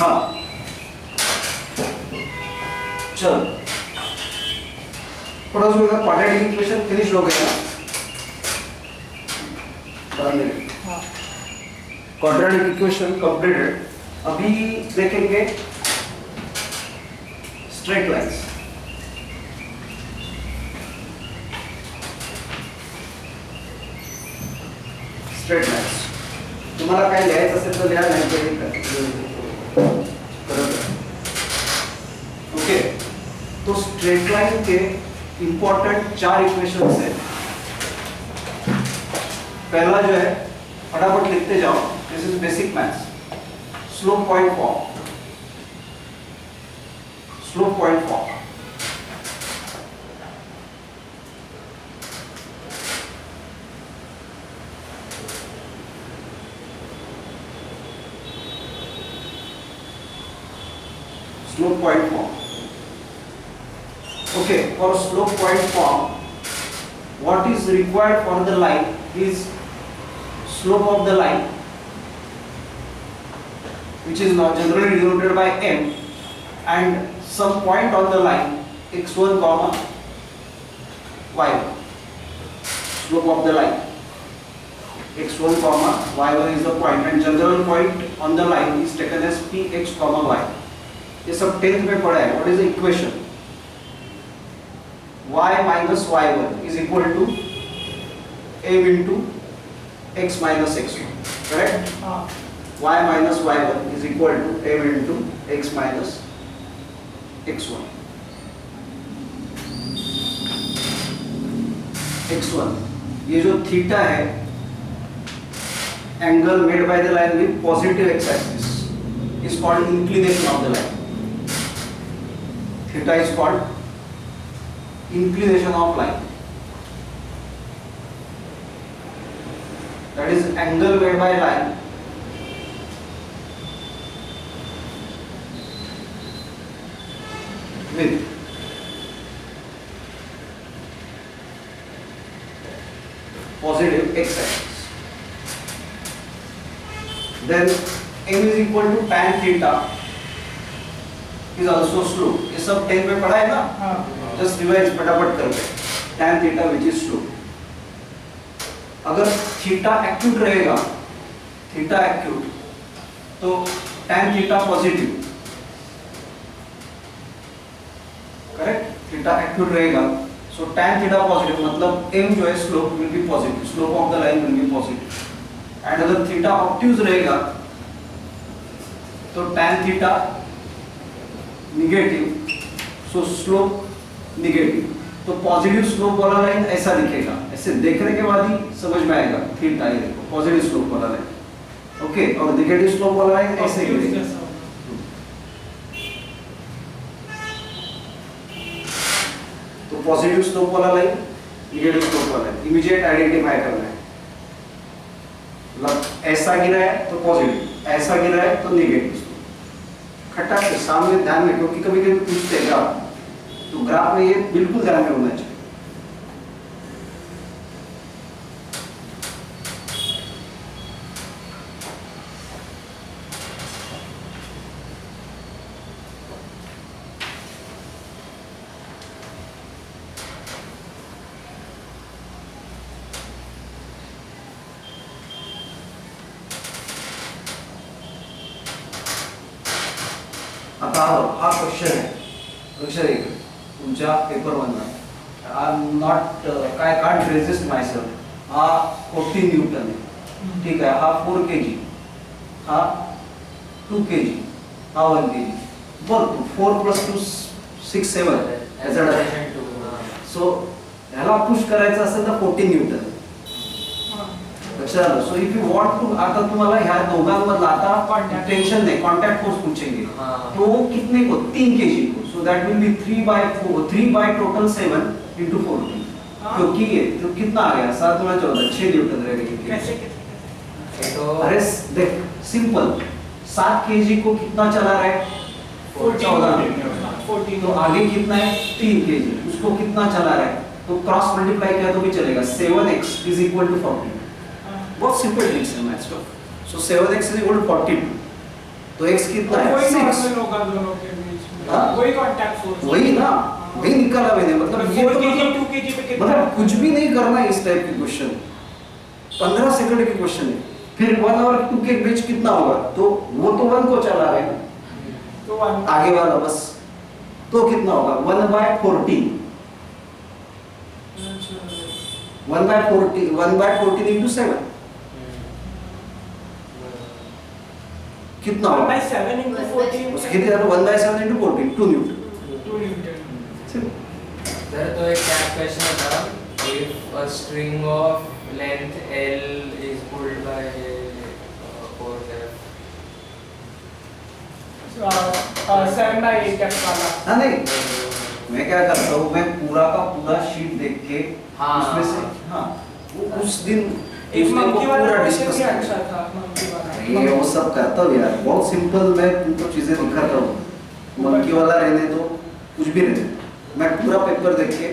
हाँ चल थोड़ा सा क्वाड्रेटिक इक्वेशन फिनिश हो गया। Quadratic equation completed. अभी देखेंगे स्ट्रेट लाइन्स। स्ट्रेट लाइन्स तुम्हाला काय लिहायचं असेल तर लिहा, नाही तर ओके। तो स्ट्रेट लाइन के इंपॉर्टेंट 4 इक्वेशंस हैं। पहला जो है फटाफट लिखते जाओ, this is basic maths. Slope point form, slope point form. Slope point form. Okay, for slope point form, what is required for the line is slope of the line, which is now generally denoted by m, and some point on the line x1 comma y1. Slope of the line x1 comma y1 is the point, and general point on the line is taken as px comma y. ये सब 10th में पढ़ा है। What is the equation? y minus y1 is equal to m into x minus x1, correct? y minus y1 is equal to m into x minus x1. x1 ये जो theta है, angle made by the line with positive x axis is called inclination of the line. Theta is called inclination of line. That is angle made by line with positive x axis. Then m is equal to tan theta is also slope. ये सब 10 में पढ़ा है ना? Just revise फटाफट करके। tan theta which is slope. अगर theta acute रहेगा, थीटा एक्यूट, तो tan theta positive, correct? Theta acute रहेगा, सो tan थीटा पॉजिटिव मतलब m जो है slope will be positive, slope of the line will be positive. And अगर theta obtuse रहेगा तो tan थीटा निगेटिव, सो slope negative. तो positive slope वाला line ऐसा दिखेगा। ऐसे देखने के बाद ही समझ में आएगा थीटा, ये देखो पॉजिटिव स्लोप वाला लाइन, ओके। और निगेटिव स्लोप वाला लाइन ऐसे गिरेगा। तो पॉजिटिव स्लोप वाला लाइन, निगेटिव स्लोप वाला लाइन इमीडिएट आइडेंटिफाई करना है। मतलब ऐसा गिरा है तो पॉजिटिव, ऐसा गिरा है तो निगेटिव। खट्टा से सामने ध्यान में, क्योंकि कभी कभी पूछते हैं ग्राफ, तो ग्राफ में ये बिल्कुल ध्यान में होना चाहिए। आता हा क्वेश्चन आहे, लक्षात घ्या तुमच्या पेपर मधला। आय एम नॉट काय कांट रेजिस्ट माय सेल्फ। हा 14 न्यूटन आहे, ठीक आहे। हा 4 kg, हा 2 kg, हा 1 kg। बघ तू 4 + 2 6 7 याचा डायरेक्शन। सो ह्याला पुश करायचं असेल तर 14 न्यूटन, लक्षात आलं? So if you want to, आता तुम्हाला ह्या दोघांमधला आता टेंशन नहीं, कांटेक्ट फोर्स पूछेंगे। तो कितने को? 3 kg को। So that will be 3 by total 7 × 14, क्योंकि ये तो कितना आ गया? 7 × 14 6 न्यूटन रहेगा। कैसे? तो अरे देख सिंपल, 7 kg को कितना चला रहा है? 14। तो आगे कितना है? 3 kg, उसको कितना चला रहा है? तो क्रॉस मल्टीप्लाई किया तो भी चलेगा। 7x = 40। बहुत सिंपल ट्रिक्स है मैथ्स का। सो 7x = 42, तो x कितना है वही 6, नॉर्मल होगा दोनों के बीच में, हाँ? वही कांटेक्ट फोर्स, वही ना, वही निकाला मैंने, मतलब ये 4 तो kg मतलब 2 kg पे कितना, मतलब कुछ भी नहीं करना है इस टाइप के क्वेश्चन, 15 सेकंड के क्वेश्चन है, फिर 1 और 2 के बीच कितना होगा, तो वो तो 1 को चला रहे हैं तो 1 आगे वाला बस, तो कितना होगा 1/14, 1/14 into 7 कितना होगा, 1/7 into 14 उसके लिए 1/7 into 14 2 न्यूटन। 2 न्यूटन। सर तो एक क्या क्वेश्चन था, if a string of length L is pulled by force F, 7/8 F वाला, हाँ नहीं, मैं क्या करता हूँ, मैं पूरा का पूरा शीट देख के हाँ, उसमें से, हाँ वो उस दिन एक उस दिन को मंकी वाला पूरा क्वेश्चन डिस्कस भी करते अच्छा हैं। था, मंकी वाला, ये वो सब करता हूँ यार, बहुत सिंपल, मैं तुमको चीजें दिखाता हूँ, मंकी वाला रहने दो, कुछ भी रहने दो, मैं पूरा पेपर देख के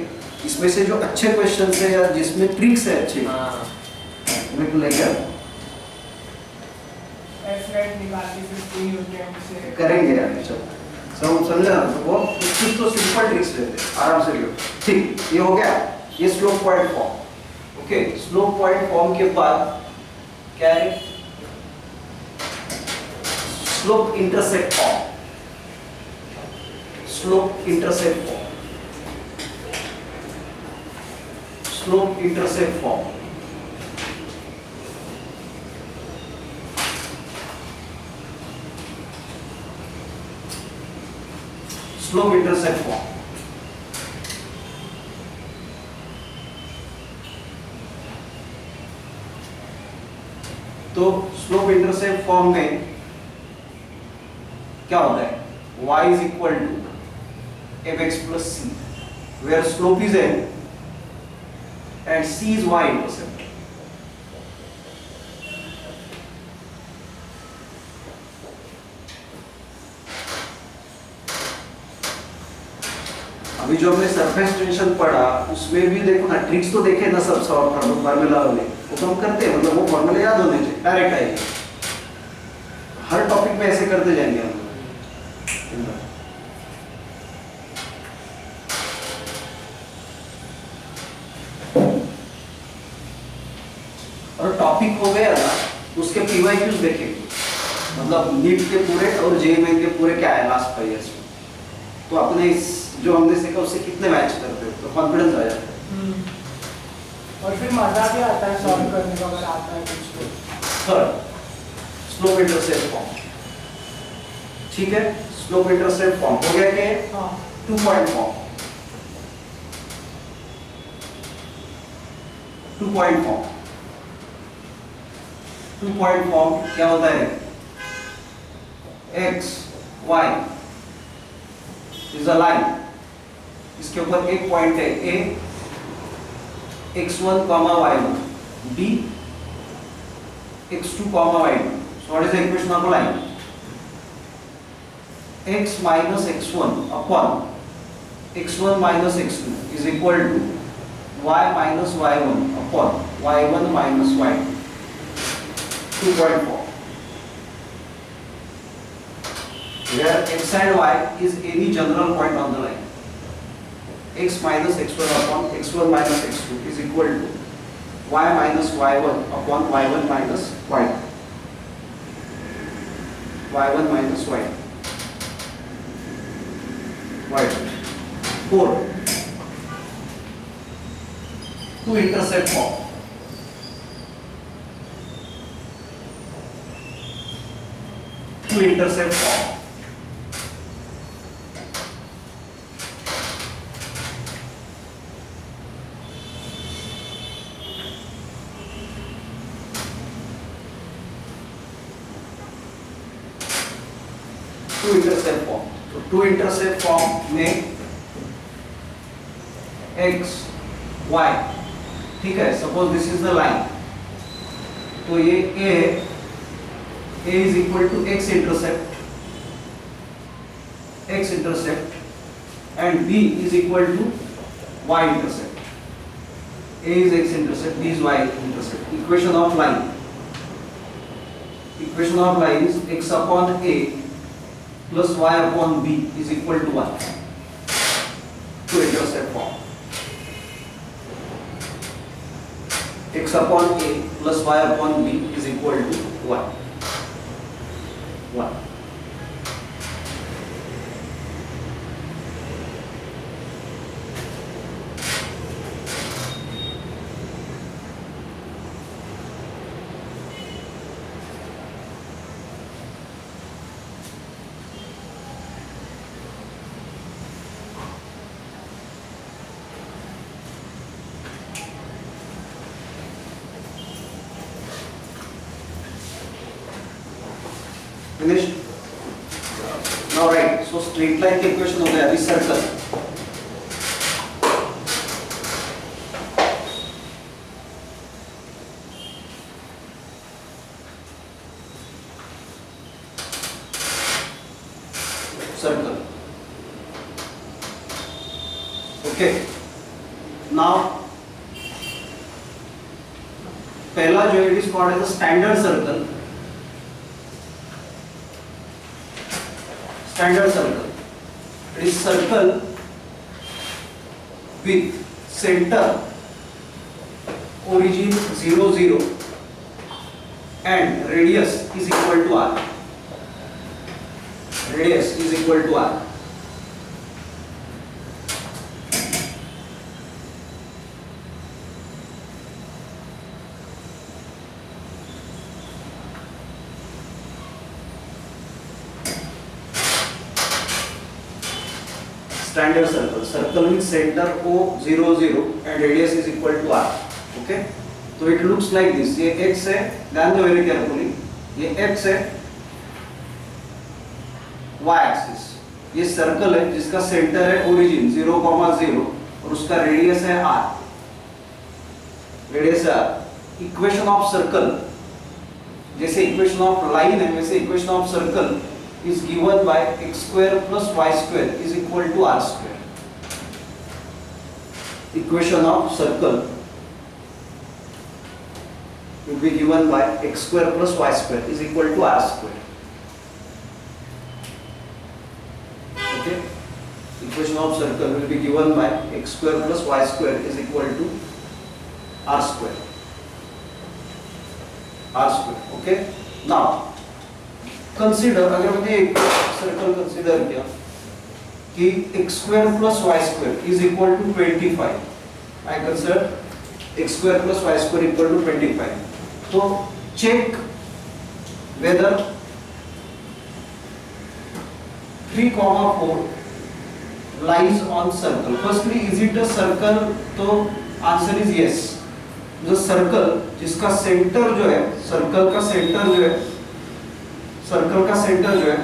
इसमें से जो अच्छे क्वेश्चन है या जिसमें ट्रिक्स है अच्छे, हाँ मेरे को लेके आओ। F net निकाल के 15 न्यूटन से करेंगे यार, चलो सब समझा ना, तो वो कुछ तो सिंपल ट्रिक्स रहते हैं, आराम से लियो। ठीक, ये हो गया, ये slope point form. Okay, slope point form के बाद क्या है, slope intercept form, slope intercept form, slope intercept form. Slope intercept form, तो स्लोप इंटरसेप्ट फॉर्म में क्या होता है, y is equal to mx plus c, where slope is m and c is y intercept. अभी जो हमने surface tension पढ़ा उसमें भी देखो ना, ट्रिक्स तो देखे ना सब फॉर्मूला वाले, वो तो हम करते हैं, मतलब वो फॉर्मूला याद होने चाहिए, डायरेक्ट आएंगे, हर टॉपिक में ऐसे करते जाएंगे हम। और टॉपिक हो गया ना, उसके पीवाईक्यूज देखेंगे, मतलब नीट के पूरे और जेईई के पूरे क्या है लास्ट 5 इयर्स में, तो अपने इस जो हमने सीखा उससे कितने मैच करते हो, तो कॉन्फिडेंस आ जाता है। और फिर मजा भी आता है सॉल्व करने का, अगर आता है कुछ तो। थर्ड, स्लोप इंटरसेप्ट फॉर्म, ठीक है, स्लोप इंटरसेप्ट फॉर्म हो गया कि हाँ 2 point form, 2 point form, 2 point form क्या होता है, x y is a line, इसके ऊपर एक पॉइंट है a, x1, y1, b, x2, y2. So what is the equation of a line? x minus x1 upon x1 minus x2 is equal to y minus y1 upon y1 minus y2. 2.4. Where x and y is any general point on the line. X minus x1 upon x1 minus x2 is equal to y minus y1 upon y1 minus y2. y1 minus y2. y2. 4. 2 intercept form. To intercept form. To intercept form, तो to intercept form में x y, ठीक है, suppose this is the line, तो ये a is equal to x intercept and b is equal to y intercept. A is x intercept, b is y intercept. Equation of line Equation of line is x upon a plus y upon b is equal to 1 to intercept form. X upon a plus y upon b is equal to 1. 1. Finished? Now write. So straight line की equation हो गया अभी circle. Circle. Okay. Now पहला जो it is called as a standard circle. Standard circle. It is circle with center origin 0 0 and radius is equal to r. Radius is equal to r. Standard circle. Circle with center O 0 0 and radius is equal to r. Okay? So it looks like this. ये x है. ध्यान दो very carefully. ये x है. Y axis. ये circle है जिसका centre है ओरिजिन 0,0 और उसका रेडियस है r. रेडियस है r. इक्वेशन ऑफ सर्कल जैसे इक्वेशन ऑफ लाइन है वैसे equation of circle is given by x square plus y square is equal to r square. Equation of circle will be given by x square plus y square is equal to r square. Okay? Equation of circle will be given by x square plus y square is equal to r square. R square. Okay? Now consider अगर मैंने एक circle consider किया कि x square plus y square is equal to 25. I consider x square plus y square equal to 25. So check whether 3,4 lies on circle. Firstly, is it a circle? तो answer is yes. जो circle जिसका centre जो है circle का centre जो है circle का centre जो है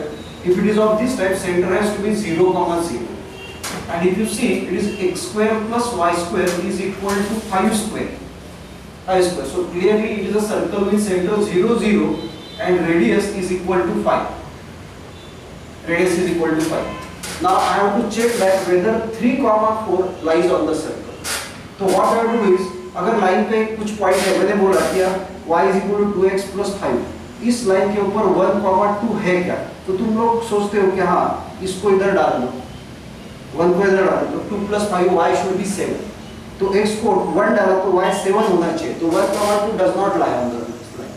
if it is of this type center has to be 0, 0 and if you see it is x square plus y square is equal to 5 square so clearly it is a circle with center 0 0 and radius is equal to 5. Now I have to check that whether 3,4 lies on the circle. So what I have to do is अगर line पे कुछ point है मैंने बोला कि y is equal to 2x plus 5 इस line के ऊपर 1,2 है क्या तो तुम लोग सोचते हो कि हाँ इसको इधर डाल दो 1 को इधर डाल दो 2 plus 5 y should be 7 तो x को 1 डाला तो y 7 होना चाहिए तो 1,2 does not lie on the line.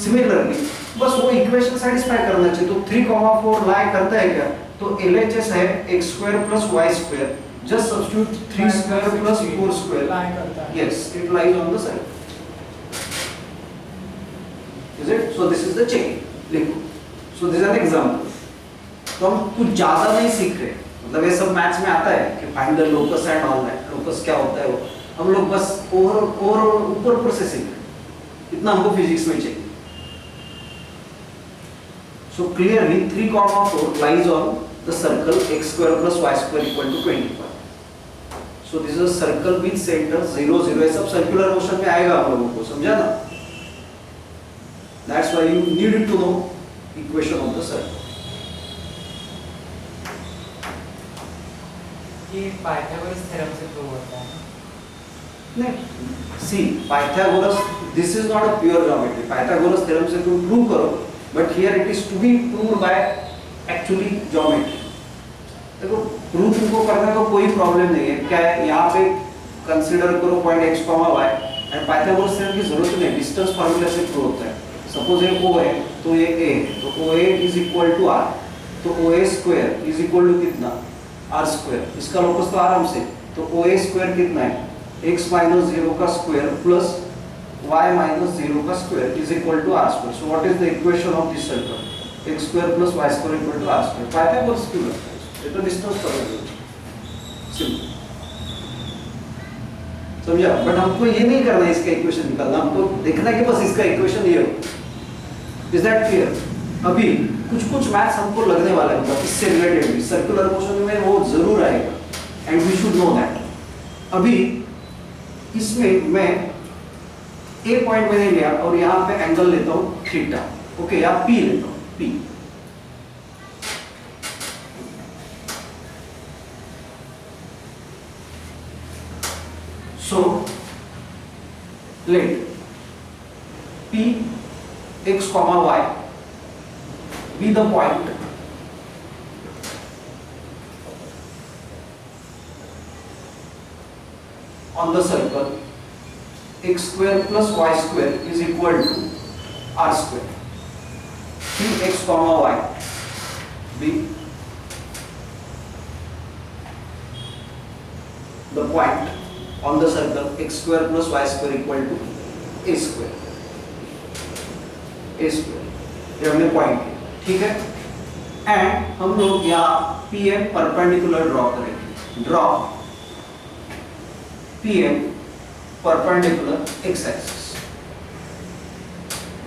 Similarly बस वो इक्वेशन सेटिस्फाई करना चाहिए तो 3,4 लाई करता है क्या तो LHS है x square plus y square just substitute 3 square plus 4 square लाई करता है. yes it lies on the circle. Is it? So this is the chain. लिखो. So this is an example. तो हम कुछ ज़्यादा नहीं सीख रहे. मतलब ये सब मैथ्स में आता है कि find the locus and all that. Locus क्या होता है वो? हम लोग बस ऊपर से सीख रहे. इतना हमको फिजिक्स में चाहिए. So clearly 3,4 lies on the circle x square plus y square equal to 25. So this is a circle with center 0 0. ये सब circular motion में आएगा आप लोगों को समझा ना? That's why you need to know equation of the circle. ये पाइथागोरस थ्योरम से प्रूव होता है नहीं see Pythagoras this is not a pure geometry Pythagoras theorem से तुम प्रूव करो but here it is to be proved by actually geometry देखो prove तुमको करने का कोई प्रॉब्लम नहीं है क्या है यहाँ पे कंसीडर करो point x y and Pythagoras theorem की जरूरत नहीं डिस्टेंस फार्मूला से प्रूव होता है सपोज ये o है तो ये a तो OA is equal to r तो OA square is equal to कितना r स्क्वायर इसका लोकस तो आराम से तो OA स्क्वायर कितना है x माइनस 0 का स्क्वायर प्लस y माइनस 0 का square is equal to r square so what is the equation of this circle x square plus y square equal to r square Pythagoras क्यों लगता है ये तो distance formula simple समझा but हमको ये नहीं करना है इसका इक्वेशन निकालना हमको देखना है कि बस इसका इक्वेशन ये हो इज दैट क्लियर अभी कुछ कुछ मैथ्स हमको लगने वाला है मतलब इससे रिलेटेड भी सर्कुलर मोशन में वो जरूर आएगा and we should know that अभी इसमें मैं ए पॉइंट मैंने लिया और यहाँ पे एंगल लेता हूँ थीटा ओके या पी लेता हूँ P so let p x comma y be the point on the circle x square plus y square is equal to r square p x comma y be the point on the circle x square plus y square equal to a square ये हमने point किया ठीक है and हम लोग यहाँ PM perpendicular draw करेंगे draw PM perpendicular x axis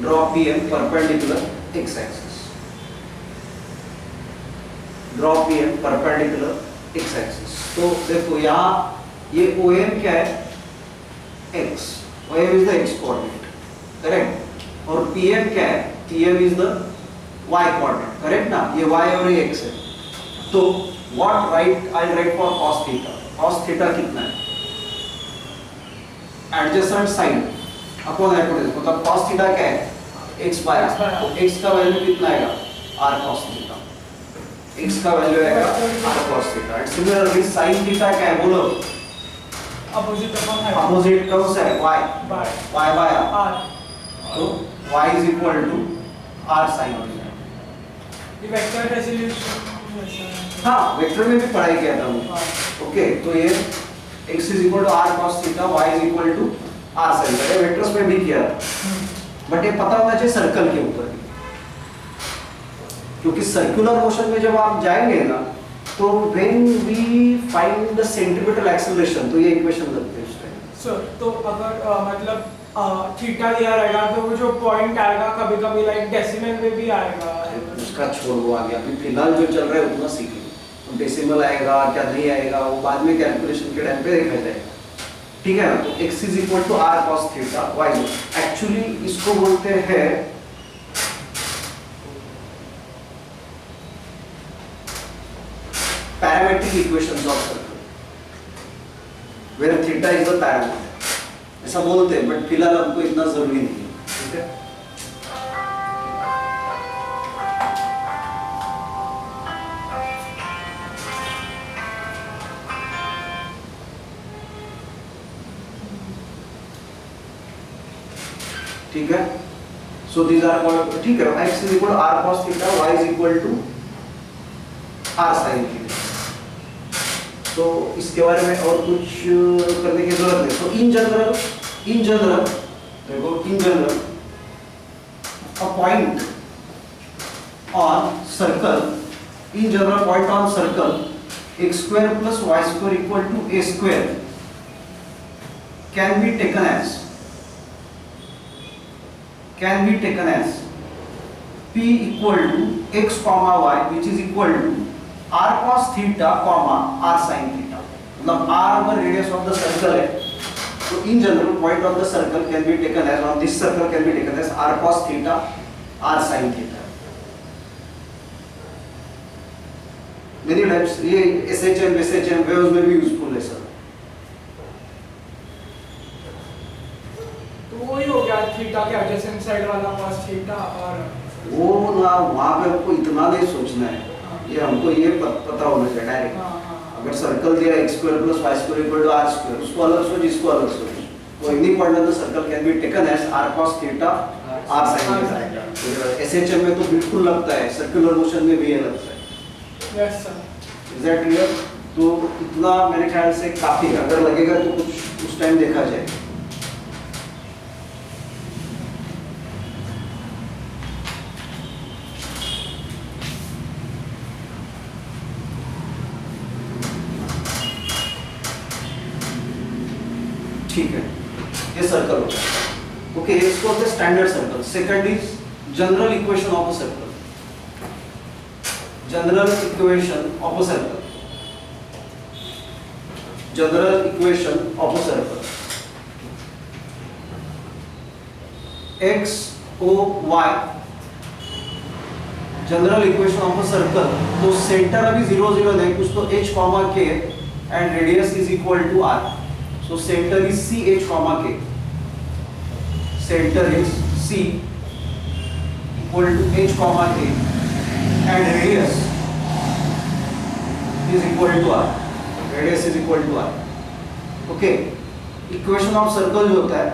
draw PM perpendicular x axis draw PM perpendicular x axis तो देखो यहाँ ये OM क्या है x OM is the x coordinate correct और PM क्या है PM is the y coordinate correct ना ये y और ये x है तो what right I write for cos theta कितना है adjacent side upon hypotenuse मतलब cos theta क्या है x by r तो x का वैल्यू कितना आएगा r cos theta x का वैल्यू आएगा r cos theta and similarly sin theta क्या है बोलो अपोजिट कौन सा है y y by r तो y is equal to r sin theta ये वेक्टर रेजोल्यूशन हाँ वेक्टर में भी पढ़ाई किया था हमने ओके तो ये x is equal to r cos theta y is equal to r sin theta vectors में भी किया था बट ये पता होना चाहिए सर्कल के ऊपर क्योंकि सर्कुलर मोशन में जब आप जाएंगे ना तो when we find the centripetal acceleration तो ये इक्वेशन लगते हैं उस टाइम सर तो अगर मतलब थीटा दिया रहेगा तो वो जो पॉइंट आएगा कभी कभी लाइक डेसिमल में भी आएगा उसका छोड़ वो आ गया अभी फिलहाल जो चल रहा है उतना सीखेंगे डेसिमल आएगा क्या नहीं आएगा वो बाद में कैलकुलेशन के टाइम पे देखा जाएगा ठीक है ना तो x is equal to r cos theta y actually इसको बोलते हैं parametric equations of circle where theta is the parameter ऐसा बोलते हैं बट फिलहाल हमको इतना जरूरी नहीं है ठीक है ठीक है सो दीज आर कॉल्ड ठीक है x is equal to r cos theta y is equal to r sin theta तो इसके बारे में और कुछ करने की जरूरत नहीं तो इन जनरल देखो in general a point on circle in general point on circle x square plus y square equal to a square can be taken as p equal to x comma y which is equal to r cos theta comma r sin theta मतलब r over radius of the circle है तो in general point of the circle can be taken as on this circle can be taken as r cos theta r sin theta many times ये SHM SHM waves में भी useful है sir theta के adjacent side वाला cos theta और वो ना वहाँ पे हमको इतना नहीं सोचना है, ये हमको ये पता होना चाहिए डायरेक्ट। अगर सर्कल दिया x square plus y square equal to r square, उसको अलग सोच, इसको अलग सोच, कोई नहीं पढ़ना तो circle can be taken as r cos theta r sin theta. SHM में तो बिल्कुल लगता है, सर्कुलर मोशन में भी ये लगता है। Yes sir. Is that clear? तो इतना मेरे ख्याल से काफी है, अगर लगेगा तो कुछ उस टाइम देखा जाए। ठीक है, ये सर्कल होता है। ओके, इसको होता है standard circle. Second is general equation of a circle. General equation of a circle. General equation of a circle. x o y general equation of a circle. तो सेंटर अभी 0 0 नहीं, कुछ तो h comma k and radius is equal to r। So center is CH comma K. Center is C equal to H comma K and radius is equal to R. Radius is equal to R. Okay. Equation of circle जो होता है,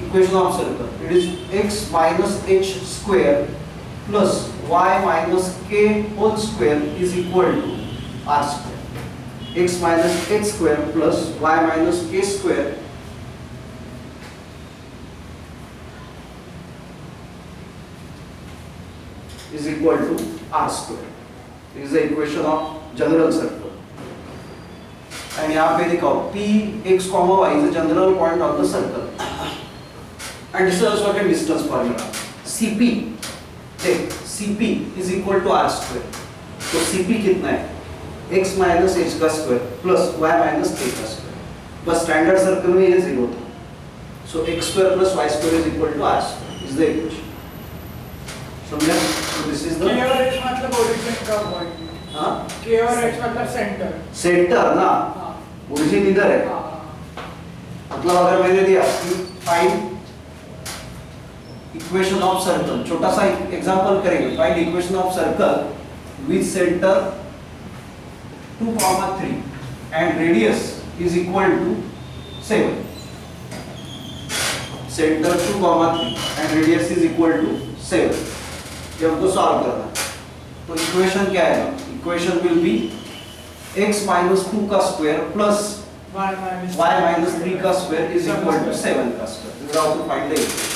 equation of circle, it is x minus h square plus y minus k whole square is equal to R square. x minus h square plus y minus k square is equal to r square. This is the equation of general circle. And यहाँ पे दिखाओ p x comma y is a general point of the circle. And this is also a distance formula. Cp, देख Cp is equal to r square. तो Cp कितना है? x minus H का square plus y minus k का square. बस standard circle में ये zero था। So x square plus y square is equal to r square is the equation. समझा? So this is the k और h मतलब origin का पॉइंट। हां, k और h मतलब सेंटर। सेंटर ना, हां, ओरिजिन इधर है। मतलब अगर मैंने दिया कि फाइंड इक्वेशन ऑफ सर्कल, छोटा सा एग्जांपल करेंगे। Find equation of circle with centre 2, 3 and radius is equal to 7. Center 2, 3 and radius is equal to 7. ये हमको सॉल्व करना है। तो इक्वेशन क्या है? Equation will be x minus 2 का स्क्वायर प्लस y minus 3 का स्क्वायर is equal to 7 का square. This is how to find the equation,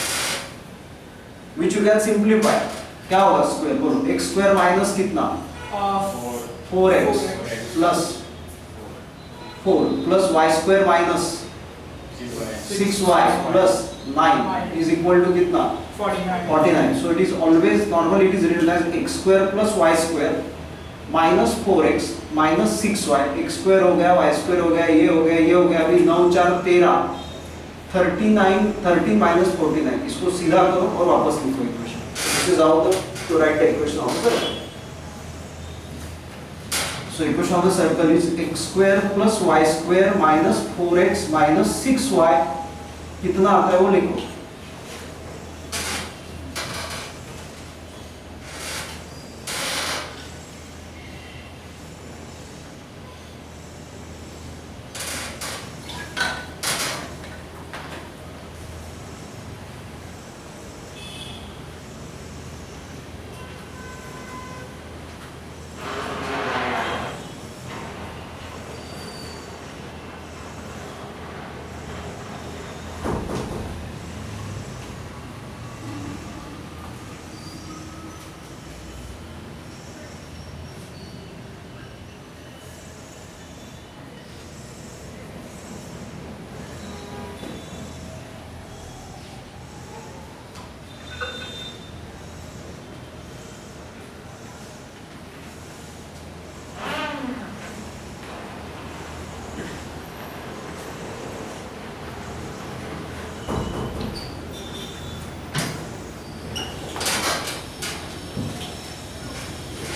which you can simplify. क्या होगा स्क्वायर? बोलो x स्क्वायर माइनस कितना? 4x plus 4 plus y square minus 6y plus 9 is equal to कितना? 49. So it is always normally it is written as x square plus y square minus 4x minus 6y. x square हो गया, y square हो गया, ये हो गया, ये हो गया। अभी 9 4 13 39 30 minus 49, इसको सीधा करो और वापस लिखो equation. This is how to write the equation of the circle. So equation of the circle is x square plus y square minus 4x minus 6y, कितना आता है वो लिखो।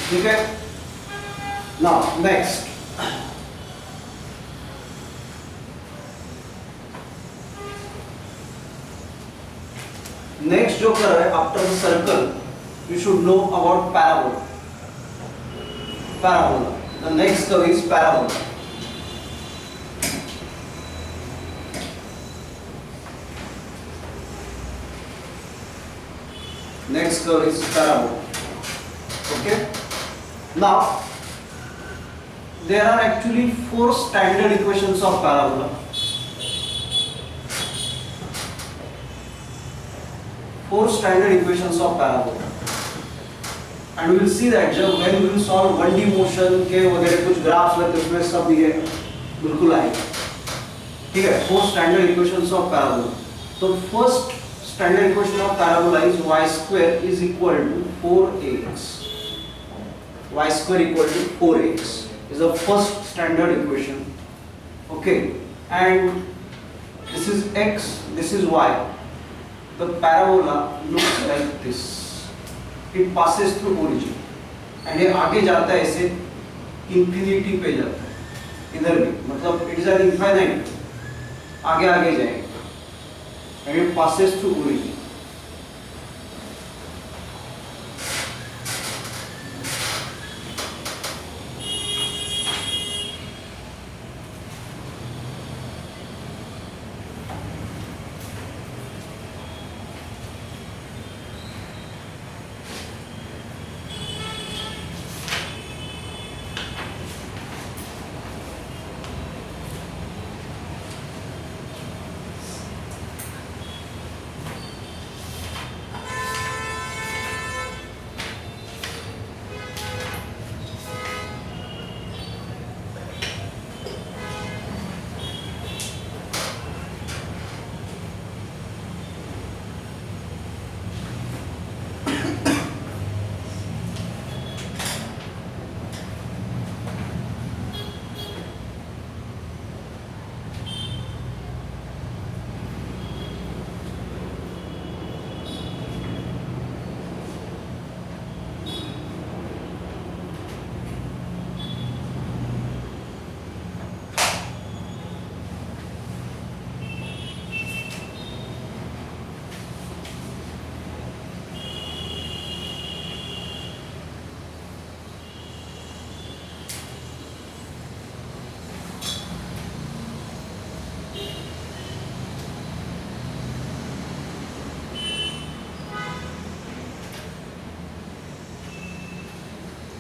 ठीक है। नाउ नेक्स्ट, शो कर रहा है after the circle you should know about parabola. Parabola. The next curve is parabola. Next curve is parabola. Okay. Now there are actually 4 standard equations of parabola. 4 standard equations of parabola. And we will see that जब when we will solve 1D motion के वगैरह कुछ graphs लगते उसमें सब ये बिल्कुल आएगा. ठीक है. 4 standard equations of parabola. So first standard equation of parabola is y square is equal to 4ax. Y square equal to 4ax is the first standard equation. Okay. And this is x, this is y. The parabola looks like this. It passes through origin and ये आगे जाता है ऐसे infinity पे जाता है इधर भी मतलब इट इज एन इनफाइनाइट आगे आगे जाएगा and it passes through origin.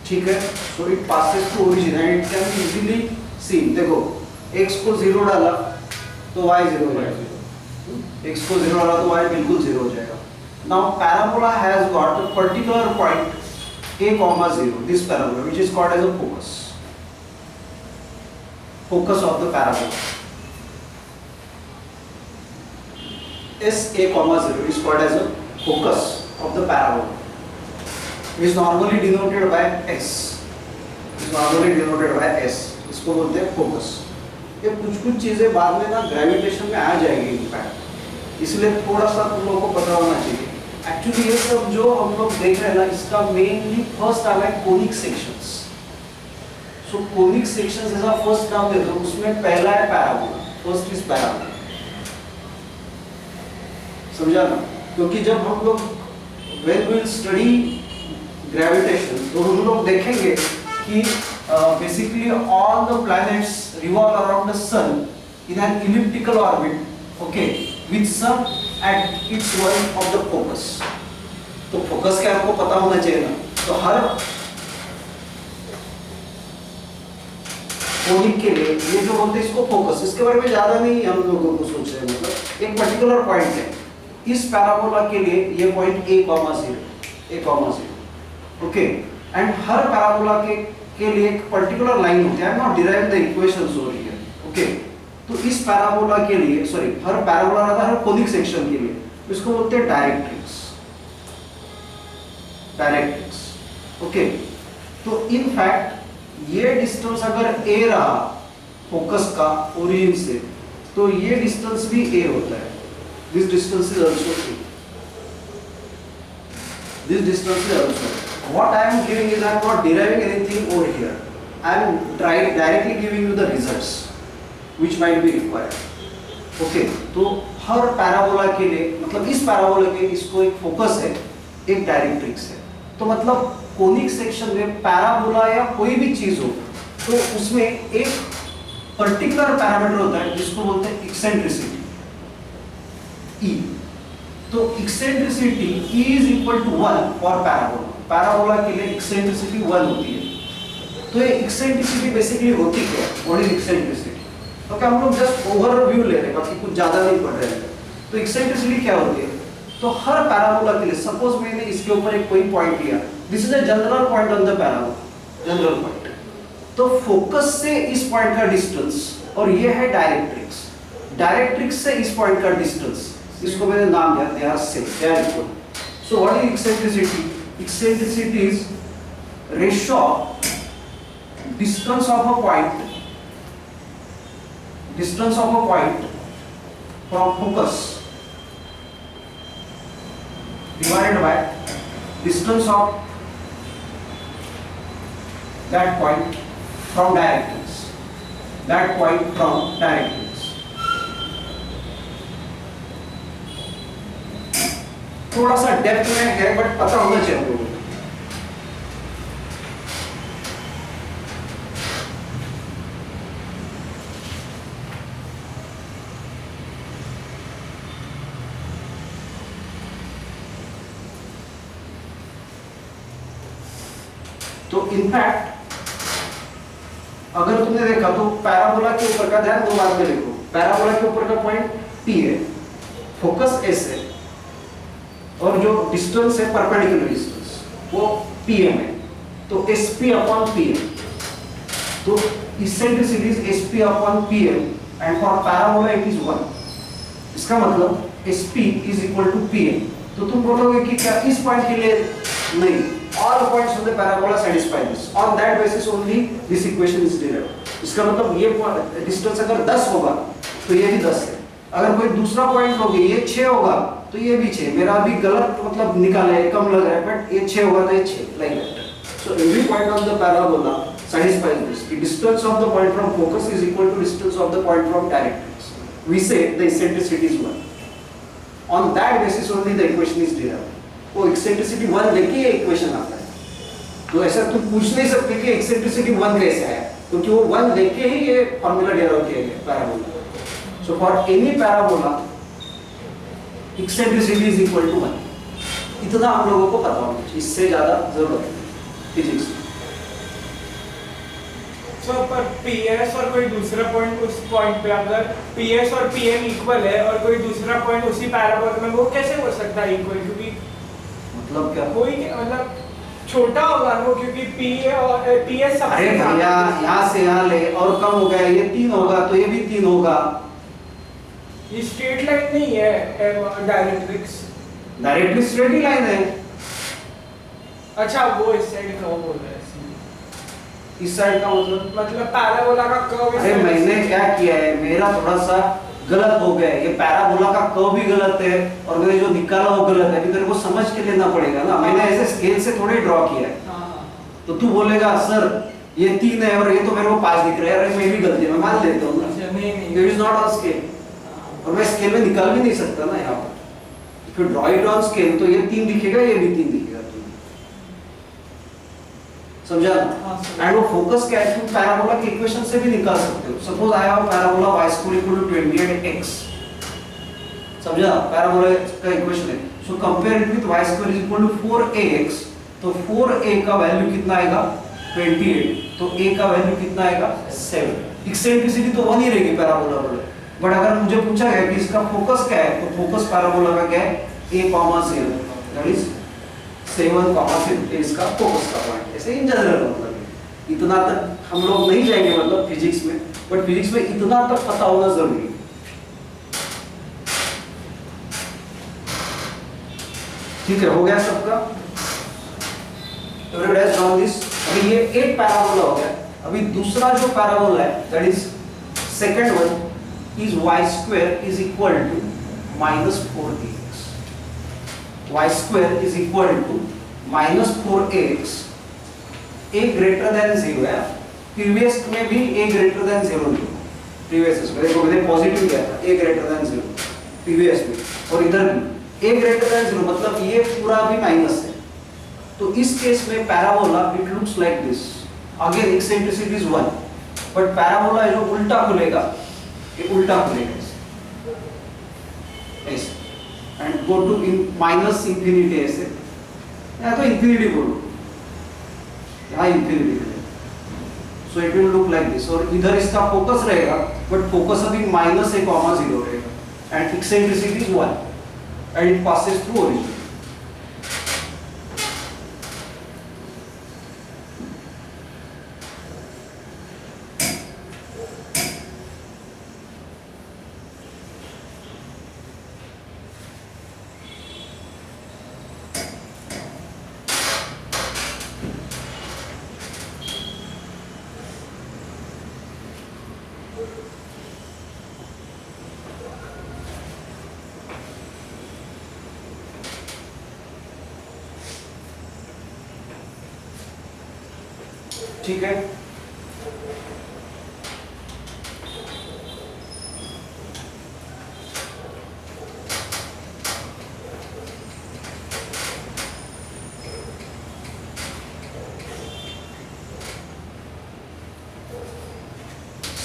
ठीक है. So it passes through origin and it can be easily seen. देखो x को 0 डाला तो y 0 हो जाएगा. x को 0 डाला तो y बिल्कुल 0 हो जाएगा. Now parabola has got a particular point a, 0. This parabola which is called as a focus. Focus of the parabola s a, 0 is called as a focus of the parabola. Is normally denoted by S. Is normally denoted by S. इसको बोलते हैं focus. ये कुछ चीजें बाद में ना gravitation में आ जाएगी इम्पैक्ट, इसलिए थोड़ा सा तुम लोगों को पता होना चाहिए. एक्चुअली ये सब जो हम लोग देख रहे हैं ना इसका मेनली फर्स्ट आ है कोनिक सेक्शंस. सो कोनिक सेक्शंस ऐसा फर्स्ट नाम दे दो, उसमें पहला है पैराबोला. First is parabola. समझा ना? क्योंकि जब हम लोग when we will study gravitation तो हम लोग देखेंगे कि basically all the planets revolve around the sun in an elliptical orbit, okay, with sun at its one of the focus. तो फोकस क्या आपको पता होना चाहिए ना. तो हर कोनिक के लिए ये जो बोलते हैं इसको फोकस, इसके बारे में ज्यादा नहीं हम लोगों को सोच रहे हैं. मतलब एक पर्टिकुलर पॉइंट है. इस पैराबोला के लिए ये point a, 0 okay. And her parabola के लिए एक पर्टिकुलर लाइन होती है. I am not derive the equations over here. Okay. तो इस पैराबोला के लिए सॉरी हर पैराबोला रहता है हर कोनिक सेक्शन के लिए इसको बोलते हैं डायरेक्ट्रिक्स. डायरेक्ट्रिक्स. ओके. तो इन फैक्ट ये डिस्टेंस अगर a रहा फोकस का ओरिजिन से तो ये डिस्टेंस भी a होता है. This distance is also a. This distance is also a. What I am giving is I am not deriving anything over here. I am directly giving you the results which might be required. Okay, तो हर parabola के लिए, मतलब इस parabola के इसको एक focus है, एक डायरेक्ट्रिक्स है। तो मतलब कोनिक सेक्शन में पैराबोला या कोई भी चीज हो तो उसमें एक पर्टिकुलर पैरामीटर होता है जिसको बोलते हैं एक्सेंट्रिसिटी, E। तो eccentricity E is equal to 1 for parabola. Parabola के लिए एक्सेंट्रिसिटी 1 होती है। तो ये एक्सेंट्रिसिटी बेसिकली होती क्या है? What is eccentricity? तो क्या हम लोग जस्ट ओवरव्यू ले रहे हैं, बाकी कुछ ज्यादा नहीं पढ़ रहे हैं। तो एक्सेंट्रिसिटी क्या होती है? तो हर पैराबोला के लिए, सपोज मैंने इसके ऊपर एक कोई पॉइंट लिया, this is a general point on the parabola, general point. तो फोकस से इस पॉइंट का डिस्टेंस, और ये है डायरेक्ट्रिक्स, डायरेक्ट्रिक्स से इस पॉइंट का डिस्टेंस, इसको मैंने नाम दिया, they are same, they are equal. So what is eccentricity? Eccentricity is ratio of distance of a point, distance of a point from focus divided by distance of that point from directrix, that point from directrix। थोड़ा सा depth में है but पता होना चाहिए आपको। तो in fact अगर तुमने देखा तो पैराबोला के ऊपर का ध्यान दो बात में देखो, पैराबोला के ऊपर का पॉइंट P है, फोकस S है, और जो डिस्टेंस है परपेंडिकुलर डिस्टेंस वो PM है। तो SP अपॉन PM, तो eccentricity is SP upon PM and for parabola it is 1। इसका मतलब SP is equal to PM। तो तुम बोलोगे कि क्या इस पॉइंट के लिए? नहीं, all points of the parabola satisfy this, on that basis only this equation is derived। इसका मतलब ये डिस्टेंस अगर 10 होगा तो ये भी 10 है, अगर कोई दूसरा पॉइंट होगा ये 6 होगा तो ये भी 6। मेरा अभी गलत मतलब निकाला है, कम लग रहा है, बट ये 6 होगा तो ये 6, like that. So every point of the parabola satisfies this। The distance of the point from focus is equal to distance of the point from directrix। We say the eccentricity is 1। On that basis only the equation is derived। वो eccentricity 1 लेके ये equation आता है। तो ऐसा तुम पूछ नहीं सकते कि एक्सेंट्रिसिटी 1 कैसे आया, क्योंकि वो 1 लेके ही ये फार्मूला डेराइव किया गया parabola. So for any parabola eccentricity is equal to 1। इतना हम लोगों को पता होना चाहिए, इससे ज्यादा जरूरत है फिजिक्स में। सो पर PS और कोई दूसरा पॉइंट उस पॉइंट पे, अगर PS और PM इक्वल है और कोई दूसरा पॉइंट उसी पैराबोला में, वो कैसे हो सकता है इक्वल? क्योंकि मतलब क्या? कोई मतलब छोटा होगा वो, क्योंकि PS सबसे अरे भैया यहाँ से यहाँ ले और कम हो गया, ये 3 होगा तो ये भी 3 होगा। ये स्ट्रेट लाइन नहीं है डायरेक्ट्रिक्स। डायरेक्ट्रिक्स स्ट्रेट ही लाइन है। अच्छा वो इस साइड का बोल रहे हैं, इस साइड का मतलब पैराबोला का कर्व। अरे मैंने क्या किया है, मेरा थोड़ा सा गलत हो गया है, ये पैराबोला का कर्व भी गलत है और मैंने जो निकाला वो गलत है। अभी तेरे को समझ के लेना पड़ेगा ना, मैंने ऐसे स्केल से थोड़े ड्रॉ किया है। तो तू बोलेगा सर ये 3 है और ये तो मेरे को 5 दिख रहा है, अरे मेरी गलती है, मैं मान लेता हूँ ना, it is not on scale. और मैं स्केल में निकाल भी नहीं सकता ना यहाँ पर, फिर ड्रॉ इट ऑन स्केल तो ये 3 दिखेगा, ये भी 3 दिखेगा। समझा? एंड वो फोकस क्या है, तुम पैराबोला की इक्वेशन से भी निकाल सकते हो। Suppose I have parabola y² = 20 and x। समझा? पैराबोला का इक्वेशन है, so compare it with y² = 4ax। तो 4a का वैल्यू कितना आएगा? 28। तो a का वैल्यू कितना आएगा? 7। एक्सेंट्रिसिटी तो 1 ही रहेगी पैराबोला पर, बट अगर मुझे पूछा गया कि इसका फोकस क्या है, तो फोकस पैराबोला का क्या है? a,0, दैट इज 7,7 इसका फोकस का पॉइंट। ऐसे इन जनरल मतलब इतना तक हम लोग नहीं जाएंगे मतलब फिजिक्स में, बट फिजिक्स में इतना तक पता होना जरूरी है। ठीक है, हो गया सबका? Everybody has drawn this. अभी ये एक पैराबोला हो गया। अभी दूसरा जो पैराबोला है that is second one is y² is equal to -4ax। y² is equal to -4ax। a greater than 0 है, प्रीवियस में भी a ग्रेटर देन 0 लिखो, प्रीवियस इसमें देखो मैंने पॉजिटिव लिया था a ग्रेटर देन 0 प्रीवियस में, और इधर भी a ग्रेटर देन 0 मतलब ये पूरा भी माइनस है। तो इस केस में parabola it looks like this, again eccentricity is 1, but parabola जो उल्टा खुलेगा, ये उल्टा खुलेगा ऐसे, and go to in minus infinity ऐसे, या तो इंफिनिटी बोलो, यहाँ इंफिनिटी है, so it will look like this, और इधर इसका फोकस रहेगा, बट फोकस अभी -a,0 रहेगा, and eccentricity is 1, and it passes through origin. ठीक है,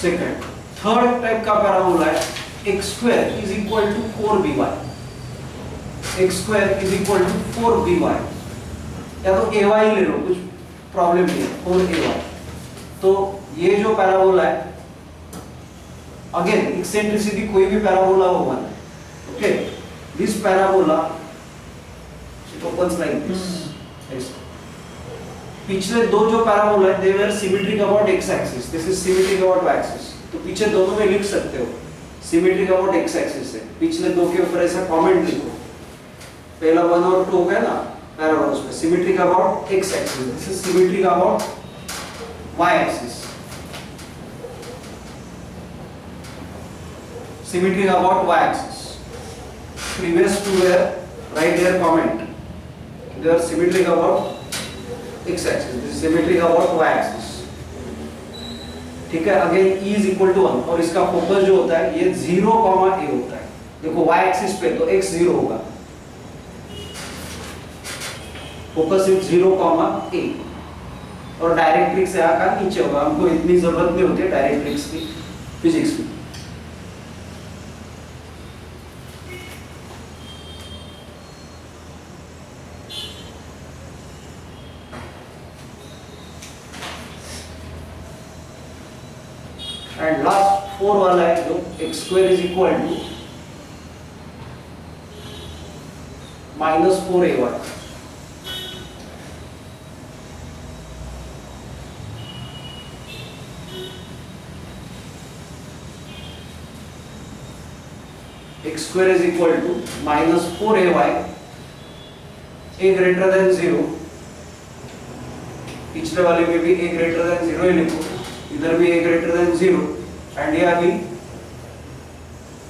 सेकंड थर्ड टाइप का पैराबोला है x square is equal to 4by, x square is equal to 4by, या तो ay ले लो, कुछ प्रॉब्लम नहीं है, 4ay। तो ये जो पैराबोला है, अगेन एक्सेंट्रिसिटी कोई भी पैराबोला हो 1, okay, this parabola it opens like this. पिछले दो जो पैराबोला है they were symmetric about x axis, this is symmetric about y axis, तो पीछे दोनों में लिख सकते हो सिमेट्रिक अबाउट x एक्सिस है, पिछले दो के ऊपर ऐसा कमेंट लिखो, पहला 1 और 2 हो गया ना पैराबोला पे, symmetric about x axis, this is symmetric about y axis, symmetric about y axis, previous two were write their comment, they are symmetric about x axis, this is symmetric about y axis, ठीक है। Again e is equal to 1, और इसका focus जो होता है ये 0, a होता है, देखो y एक्सिस पे तो x 0 होगा, फोकस इज 0, a, और डायरेक्ट्रिक्स यहाँ का नीचे होगा, हमको इतनी जरूरत नहीं होती है डायरेक्ट्रिक्स की फिजिक्स में। एंड लास्ट 4 वाला है जो x square is equal to -4ay, x square is equal to -4ay, a greater than 0, पिछले वाले में भी a greater than 0 ही लिखो, इधर भी a greater than 0, एंड ये अभी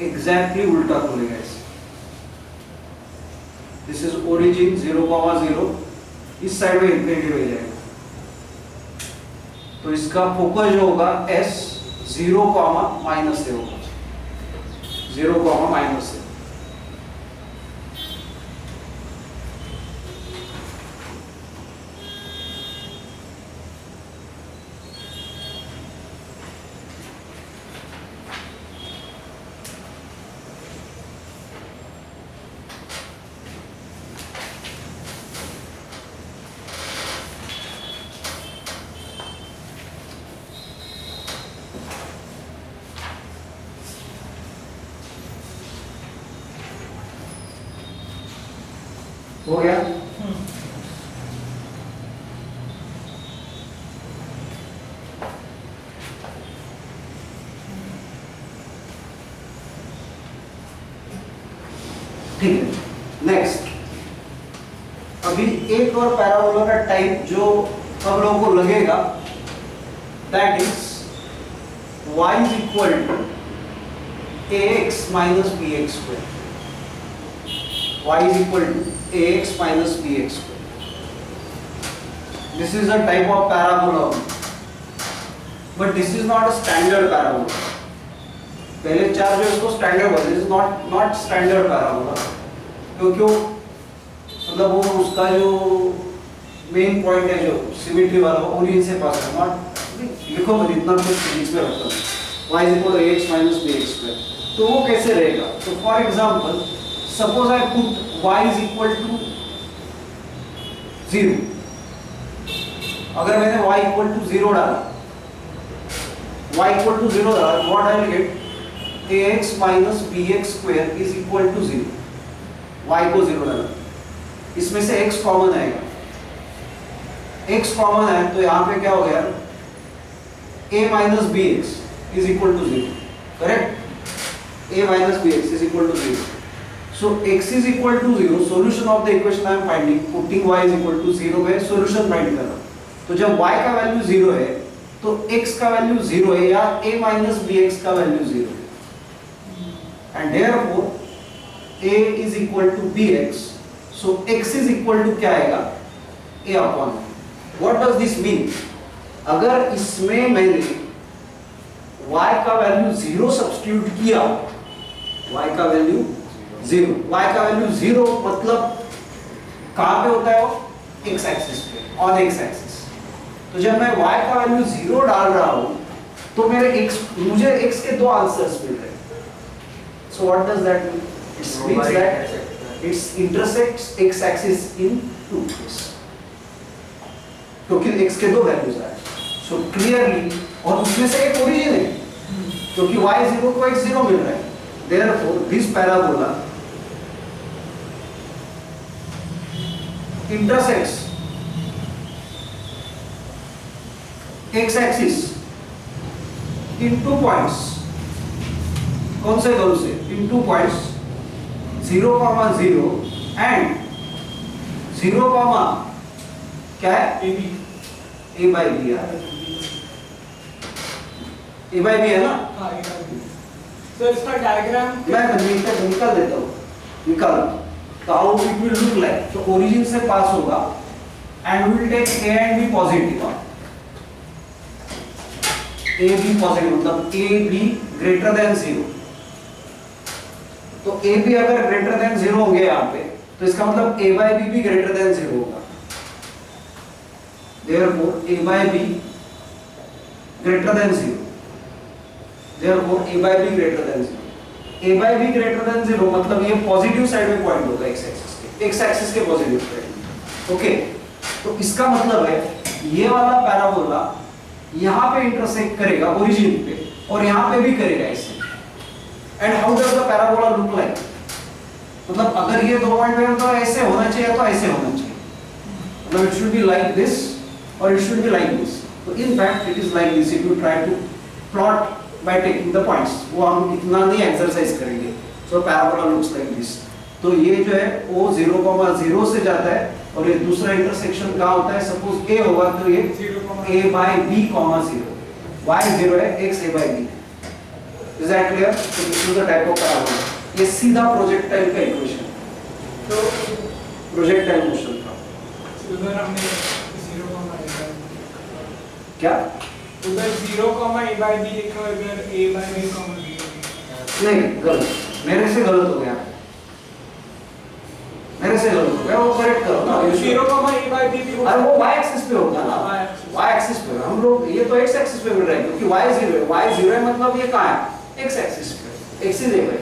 एग्जैक्टली उल्टा खुलेगा ऐसे, दिस इज ओरिजिन 0,0, इस साइड में इंफिनिटी हो जाएगा, तो इसका फोकस जो होगा s 0, माइनस से होगा, 0, माइनस से। हो गया? ठीक है, नेक्स्ट अभी एक और पैराबोला का टाइप जो हम लोगों को लगेगा, that is y is equal to ax minus bx square, y is equal to ax minus bx square. This is a type of parabola, but this is not a standard parabola. पहले 4 जो इसको standard बोलते हैं, not standard parabola, क्योंकि मतलब वो उसका जो मेन पॉइंट है जो सिमेट्री वाला ओरिजिन से पास है, नॉट लिखो मत इतना कुछ बीच में रखो y equal to ax minus bx square, तो वो कैसे रहेगा? तो for example suppose I put y is equal to 0, अगर मैंने y इक्वल टू 0 डाला, y इक्वल टू 0 डाला, what I will get ax minus bx square is equal to 0, y को 0 डाला, इसमें से x कॉमन आएगा, x कॉमन है तो यहाँ पे क्या हो गया, a minus bx is equal to 0, correct? a minus bx is equal to 0, so x is equal to 0, solution of the equation I am finding, putting y is equal to 0 में solution find कर रहा हूँ, तो जब y का value 0 है तो x का वैल्यू 0 है या a माइनस bx का वैल्यू 0 है, and therefore a is equal to bx, so x is equal to क्या आएगा, a upon b. What does this mean? अगर इसमें मैंने y का वैल्यू 0 सब्स्टिट्यूट किया, y का वैल्यू 0, y का वैल्यू 0 मतलब कहाँ पे होता है वो, x एक्सिस पे, ऑन x एक्सिस, तो जब मैं y का वैल्यू 0 डाल रहा हूँ तो मुझे x के दो आंसर्स मिल रहे हैं, so what does that mean? It means that it intersects x axis in two ways, क्योंकि x के दो वैल्यूज आए, so clearly, और उसमें से एक ओरिजिन है, क्योंकि y0 को x0 मिल रहा है, therefore this parabola intersects x axis in 2 points, कौन से दोनों से, in 2 points 0, 0 and 0, क्या है, a by b है, a by b है ना, तो इसका डायग्राम मैं निकाल देता हूँ, निकाल, तो how it will look like, तो origin से पास होगा and will take a and b positive, a b positive मतलब a b greater than 0, तो a b अगर greater than 0 होंगे यहाँ पे, तो इसका मतलब a by b भी greater than 0 होगा, therefore a by b greater than 0, therefore a by b greater than 0, a by b greater than 0 मतलब ये पॉजिटिव साइड में पॉइंट होगा x एक्सिस के पॉजिटिव साइड, ओके, तो इसका मतलब है ये वाला पैराबोला यहाँ पे इंटरसेक्ट करेगा ओरिजिन पे और यहाँ पे भी करेगा इससे, and how does the parabola look like, मतलब अगर ये दो पॉइंट पे तो ऐसे होना चाहिए तो ऐसे होना चाहिए, मतलब it should be like this और it should be like this, तो in fact it is like this, if you try to plot by taking the points, वो हम इतना नहीं एक्सरसाइज करेंगे, so parabola looks like this, तो ये जो है O 0,0 से जाता है और ये दूसरा इंटरसेक्शन कहाँ होता है, सपोज A होगा तो ये A by B, 0, Y 0 है, X A by B, is that clear? So this is the type of parabola, ये सीधा प्रोजेक्टाइल का इक्वेशन, तो प्रोजेक्टाइल मोशन का, उधर हमने 0, क्या उधर 0, a by b लिखा, इधर a by b, b नहीं, गलत, मेरे से गलत हो गया, मेरे से गलत हो गया, वो करेक्ट करो ना, 0, a by b भी, अरे वो y एक्सिस पे होगा ना, y एक्सिस पे, हम लोग ये तो x एक्सिस पे मिल रहा है क्योंकि y 0 है, y 0 है मतलब ये कहाँ है, x एक्सिस पे, x is a by,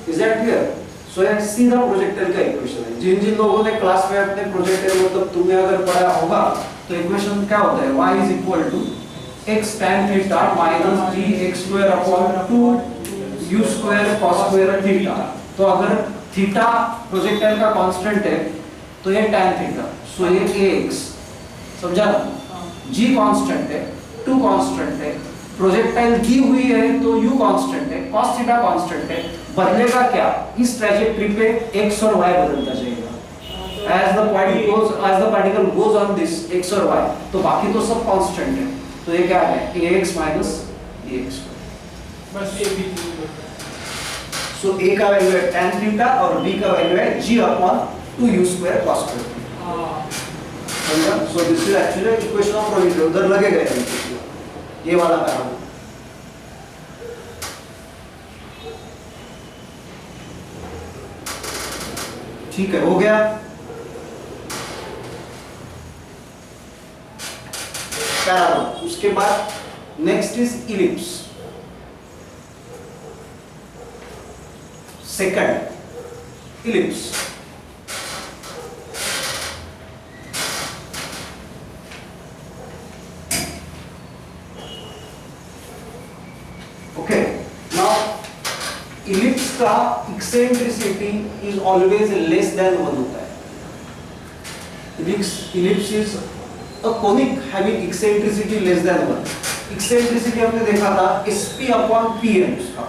is that clear? So ये सीधा प्रोजेक्टाइल का इक्वेशन है, जिन जिन लोगों ने क्लास में अपने प्रोजेक्टाइल मतलब तुमने अगर पढ़ा होगा तो इक्वेशन क्या होता है, y is equal to x tan theta minus gx square upon 2 u square cos square theta, तो अगर थीटा प्रोजेक्टाइल का कांस्टेंट है तो ये tan थीटा, सो ये ax, समझा, g कांस्टेंट है, 2 कांस्टेंट है, प्रोजेक्टाइल की हुई है तो u कांस्टेंट है, cos थीटा कांस्टेंट है, बदलेगा क्या, इस ट्रैजेक्टरी पे x और y बदलता जाएगा, as the particle goes on this x और y, तो बाकी तो सब कांस्टेंट है, तो ये क्या है, ax minus bx, बस ये भी, सो a का वैल्यू है tan थीटा और b का वैल्यू है g upon 2u square cos square, समझा, so this is actually equation of projectile, उधर लगेगा ये वाला पैराबोला, ठीक है, हो गया। पैराबोला। उसके बाद next is ellipse. Second ellipse. Okay, now ellipse का eccentricity is always less than 1 होता है। Ellipse is a conic having eccentricity less than 1। Eccentricity हमने देखा था sp अपॉन pm उसका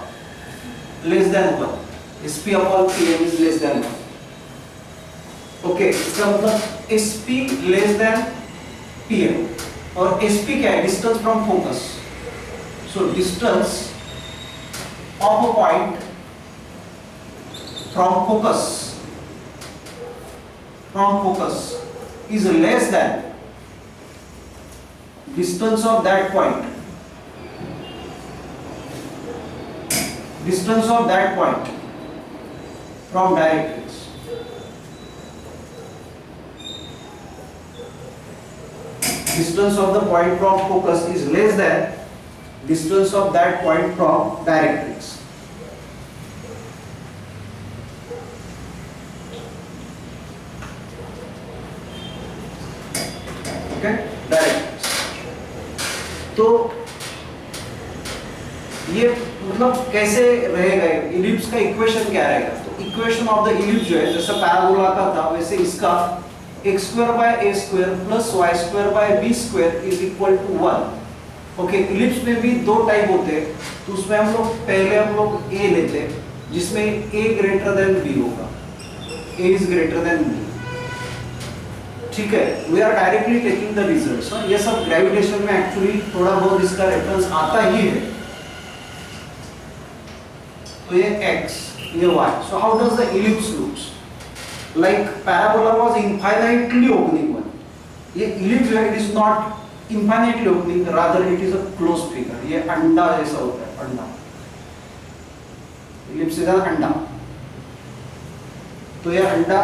less than 1। sp upon pm is less than 1। Okay, इसका मतलब sp less than pm। और sp क्या है? Distance from focus. So distance of a point from focus is less than distance of that point from directrix. Distance of the point from focus is less than distance of that point from directrix. Okay, direct. तो ये मतलब कैसे रहेगा? Ellipse का equation क्या रहेगा? तो equation of the ellipse जो है, जैसे पैराबोला का था वैसे इसका x square by a square plus y square by b square is equal to 1। Okay, ellipse में भी दो टाइप होते हैं, तो उसमें हम लोग a लेते हैं जिसमें a ग्रेटर देन b होगा, a is greater than b। ठीक है, we are directly taking the results. ये सब ग्रेविटेशन में एक्चुअली थोड़ा बहुत इसका रेफरेंस आता ही है। तो ये x, ये y। So how does the ellipse looks? Like parabola was infinitely opening one. ये इलिप्स है, it is not infinitely opening, rather it is a close figure. ये अंडा जैसा होता है, अंडा। इलिप्स इज अ अंडा। तो ये अंडा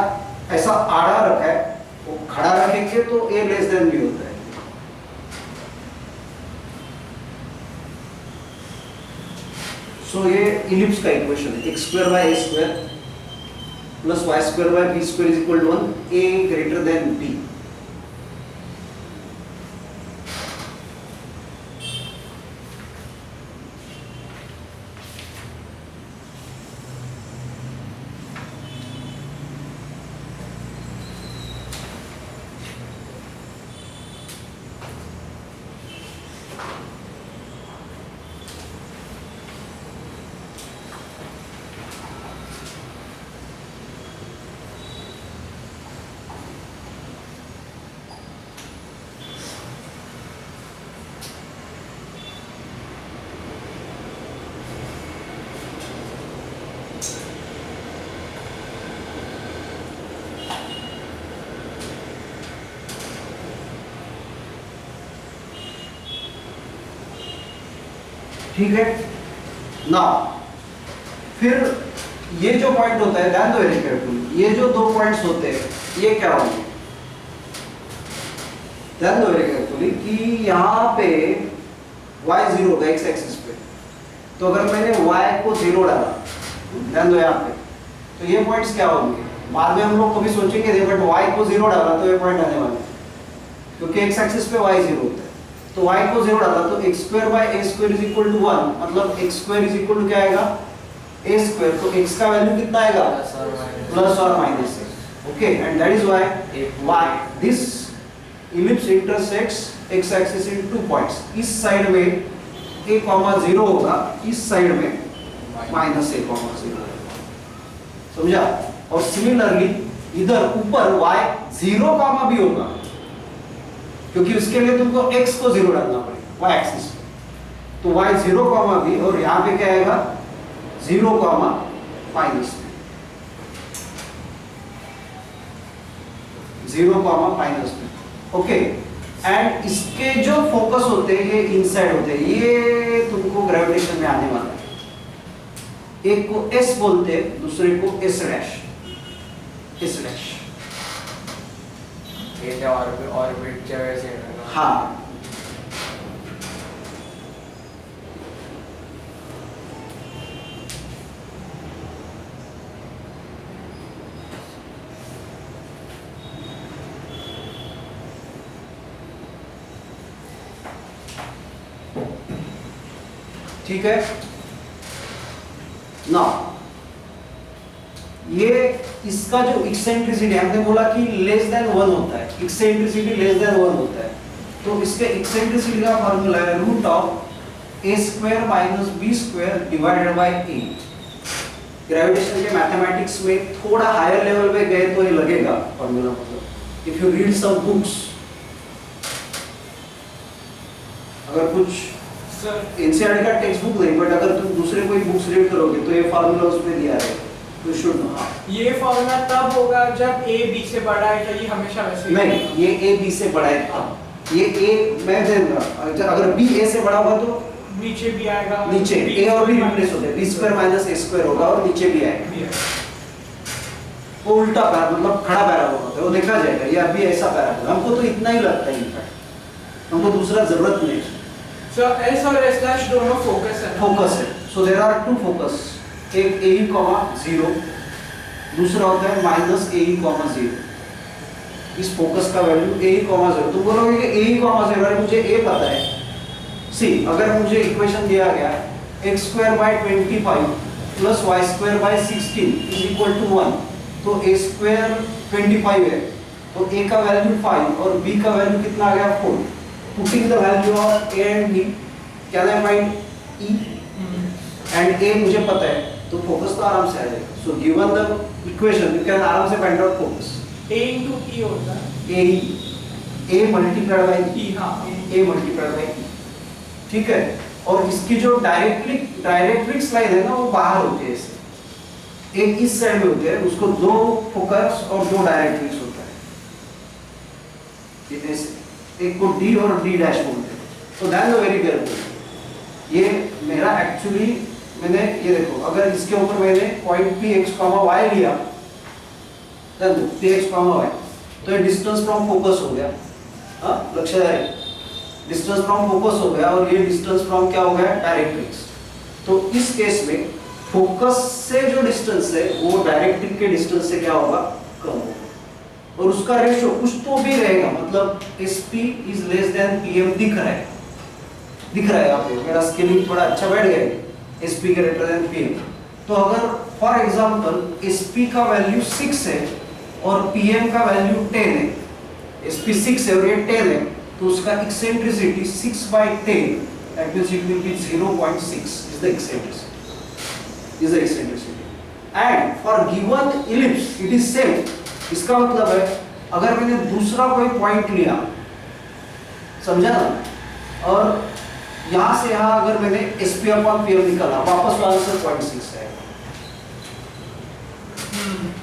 ऐसा आड़ा रखा है, वो खड़ा रखेंगे तो a लेस देन b होता है। सो ये इलिप्स का इक्वेशन है, x square by a square plus y square by b square is equal to 1, a greater than b। ठीक है ना। फिर ये जो पॉइंट होता है, ध्यान दो वेरी केयरफुली, ये जो दो पॉइंट्स होते हैं ये क्या होंगे? ध्यान दो वेरी केयरफुली कि यहाँ पे y 0 होगा x एक्सिस पे। तो अगर मैंने y को 0 डाला, ध्यान दो यहाँ पे, तो ये पॉइंट्स क्या होंगे? बाद में हम लोग कभी सोचेंगे, बट y को 0 डाला तो ये पॉइंट आने वाले हैं, क्योंकि x एक्सिस पे y 0 होता है। तो y को 0 डाला तो x square by a square is equal to 1, मतलब x square is equal to क्या आएगा? a square. तो x का वैल्यू कितना आएगा? प्लस और माइनस। Okay, and that is why this ellipse intersects x axis in two points. इस साइड में a, 0 होगा, इस साइड में माइनस a, 0। समझा? और सिमिलरली इधर ऊपर y 0, भी होगा, क्योंकि उसके लिए तुमको x को 0 डालना पड़ेगा y एक्सिस पे। तो y 0, भी, और यहाँ पे क्या आएगा? 0, माइनस 0, माइनस। ओके, एंड इसके जो फोकस होते हैं ये इनसाइड होते हैं, ये तुमको ग्रेविटेशन में आने वाला है। एक को s बोलते हैं, दूसरे को s डैश। S dash. ये त्या ऑर्बिटच्या वेळेस येणार ना? हाँ ठीक है ना। ये इसका जो एक्सेंट्रिसिटी हमने बोला कि लेस देन 1 होता है, एक्सेंट्रिसिटी लेस देन 1 होता है, तो इसके एक्सेंट्रिसिटी का फॉर्मूला है root of a square minus b square divided by a. Gravitation के मैथमेटिक्स में थोड़ा हायर लेवल पे गए तो ये लगेगा फॉर्मूला, मतलब if you read some books, अगर कुछ सर एनसीईआरटी का टेक्स्ट बुक नहीं, बट अगर तुम दूसरे कोई बुक्स रीड करोगे तो ये फार्मूला उसमें दिया है, यू शुड नो। हाँ ये फॉर्मूला तब होगा जब ए बी से बड़ा है, क्या ये हमेशा वैसे ही नहीं, होगा? ये ए बी से बड़ा है। हाँ ये ए मैं दे दूंगा, अगर बी ए से बड़ा होगा तो नीचे भी आएगा, नीचे ए और बी रिप्लेस होते हैं, बी स्क्वायर माइनस ए स्क्वायर होगा और नीचे भी आएगा। भी है। वो उल्टा पैरा मतलब खड़ा पैराबोला होता है, वो देखा जाएगा। ये अभी ऐसा पैराबोला, हमको तो इतना ही लगता है, इनफैक्ट हमको दूसरा जरूरत नहीं। सो एस और एस डैश दोनों फोकस है ना? फोकस है, so there are two focus, एक ए ई कॉमा 0, दूसरा होता है माइनस ए ई कॉमा 0। इस फोकस का वैल्यू ए ई कॉमा 0। तुम बोलोगे कि ए ई कॉमा 0 है, मुझे ए पता है। सी अगर मुझे इक्वेशन दिया गया x स्क्वायर बाय 25 प्लस y square by 16 is equal to 1, तो a स्क्वायर 25 है, तो a का वैल्यू 5 और b का वैल्यू कितना आ गया 4। Putting the value of a and b, can I find e and a मुझे पता है, तो फोकस तो आराम से आ जाएगा। So given the equation you can आराम से फाइंड आउट फोकस। ए इंटू ई होता है, a मल्टीप्लाइड बाय ई, हाँ a मल्टीप्लाइड बाय e, ठीक है। और इसकी जो डायरेक्ट्रिक्स लाइन है ना, वो बाहर होती है ऐसे, एक इस साइड में होती है, उसको दो फोकस और दो डायरेक्ट्रिक्स होता है, ये ऐसे, एक को डी और डी डैश बोलते हैं। तो ध्यान दो वेरी केयरफुल, ये मेरा एक्चुअली मैंने ये देखो, अगर इसके ऊपर मैंने point P x comma y लिया, ध्यान दो पी एक्स कॉमा वाई, तो ये डिस्टेंस फ्रॉम फोकस हो गया। हाँ लक्ष्य है, डिस्टेंस फ्रॉम फोकस हो गया, और ये डिस्टेंस फ्रॉम क्या हो गया डायरेक्ट्रिक्स। तो इस केस में फोकस से जो डिस्टेंस है वो डायरेक्ट्रिक्स के डिस्टेंस से क्या होगा कम होगा, और उसका रेशियो कुछ तो भी रहेगा, मतलब SP is less than PM दिख रहा है आपको, मेरा स्केलिंग थोड़ा अच्छा बैठ गया है, SP ग्रेटर देन PM। तो अगर फॉर एग्जांपल SP का वैल्यू 6 है और PM का वैल्यू 10 है, SP 6 है और ये 10 है, तो उसका eccentricity 6/10, that means it will be 0.6 is the eccentricity. And for given ellipse it is same. इसका मतलब है अगर मैंने दूसरा कोई पॉइंट लिया, समझा ना, और यहाँ से यहाँ अगर मैंने SP/PM निकाला, वापस आंसर 0.6 है।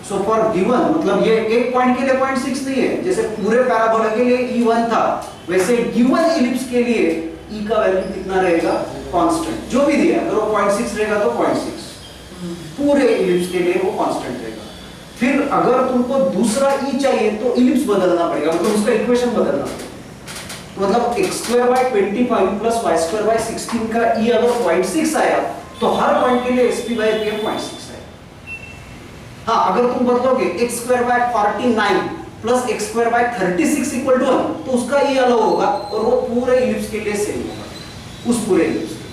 सो फॉर गिवन, मतलब ये एक पॉइंट के लिए 0.6 नहीं है, जैसे पूरे पैराबोला के लिए E1 था, वैसे गिवन इलिप्स के लिए E का वैल्यू कितना रहेगा कांस्टेंट, जो भी दिया, अगर वो 0.6 रहेगा तो 0.6, पूरे इलिप्स के लिए वो कांस्टेंट रहेगा। फिर अगर तुमको दूसरा E चाहिए तो इलिप्स बदलना पड़ेगा, मतलब उसका इक्वेशन बदलना पड़ेगा। तो मतलब x²/25 प्लस y²/16 का E अगर 0.6 आया तो हर पॉइंट के लिए SP/PM 0.6 है। हाँ अगर तुम बदलोगे x²/49 plus x²/36 equal to 1, तो उसका ये अलग होगा और वो पूरे इलिप्स के लिए सेम होगा, उस पूरे इलिप्स के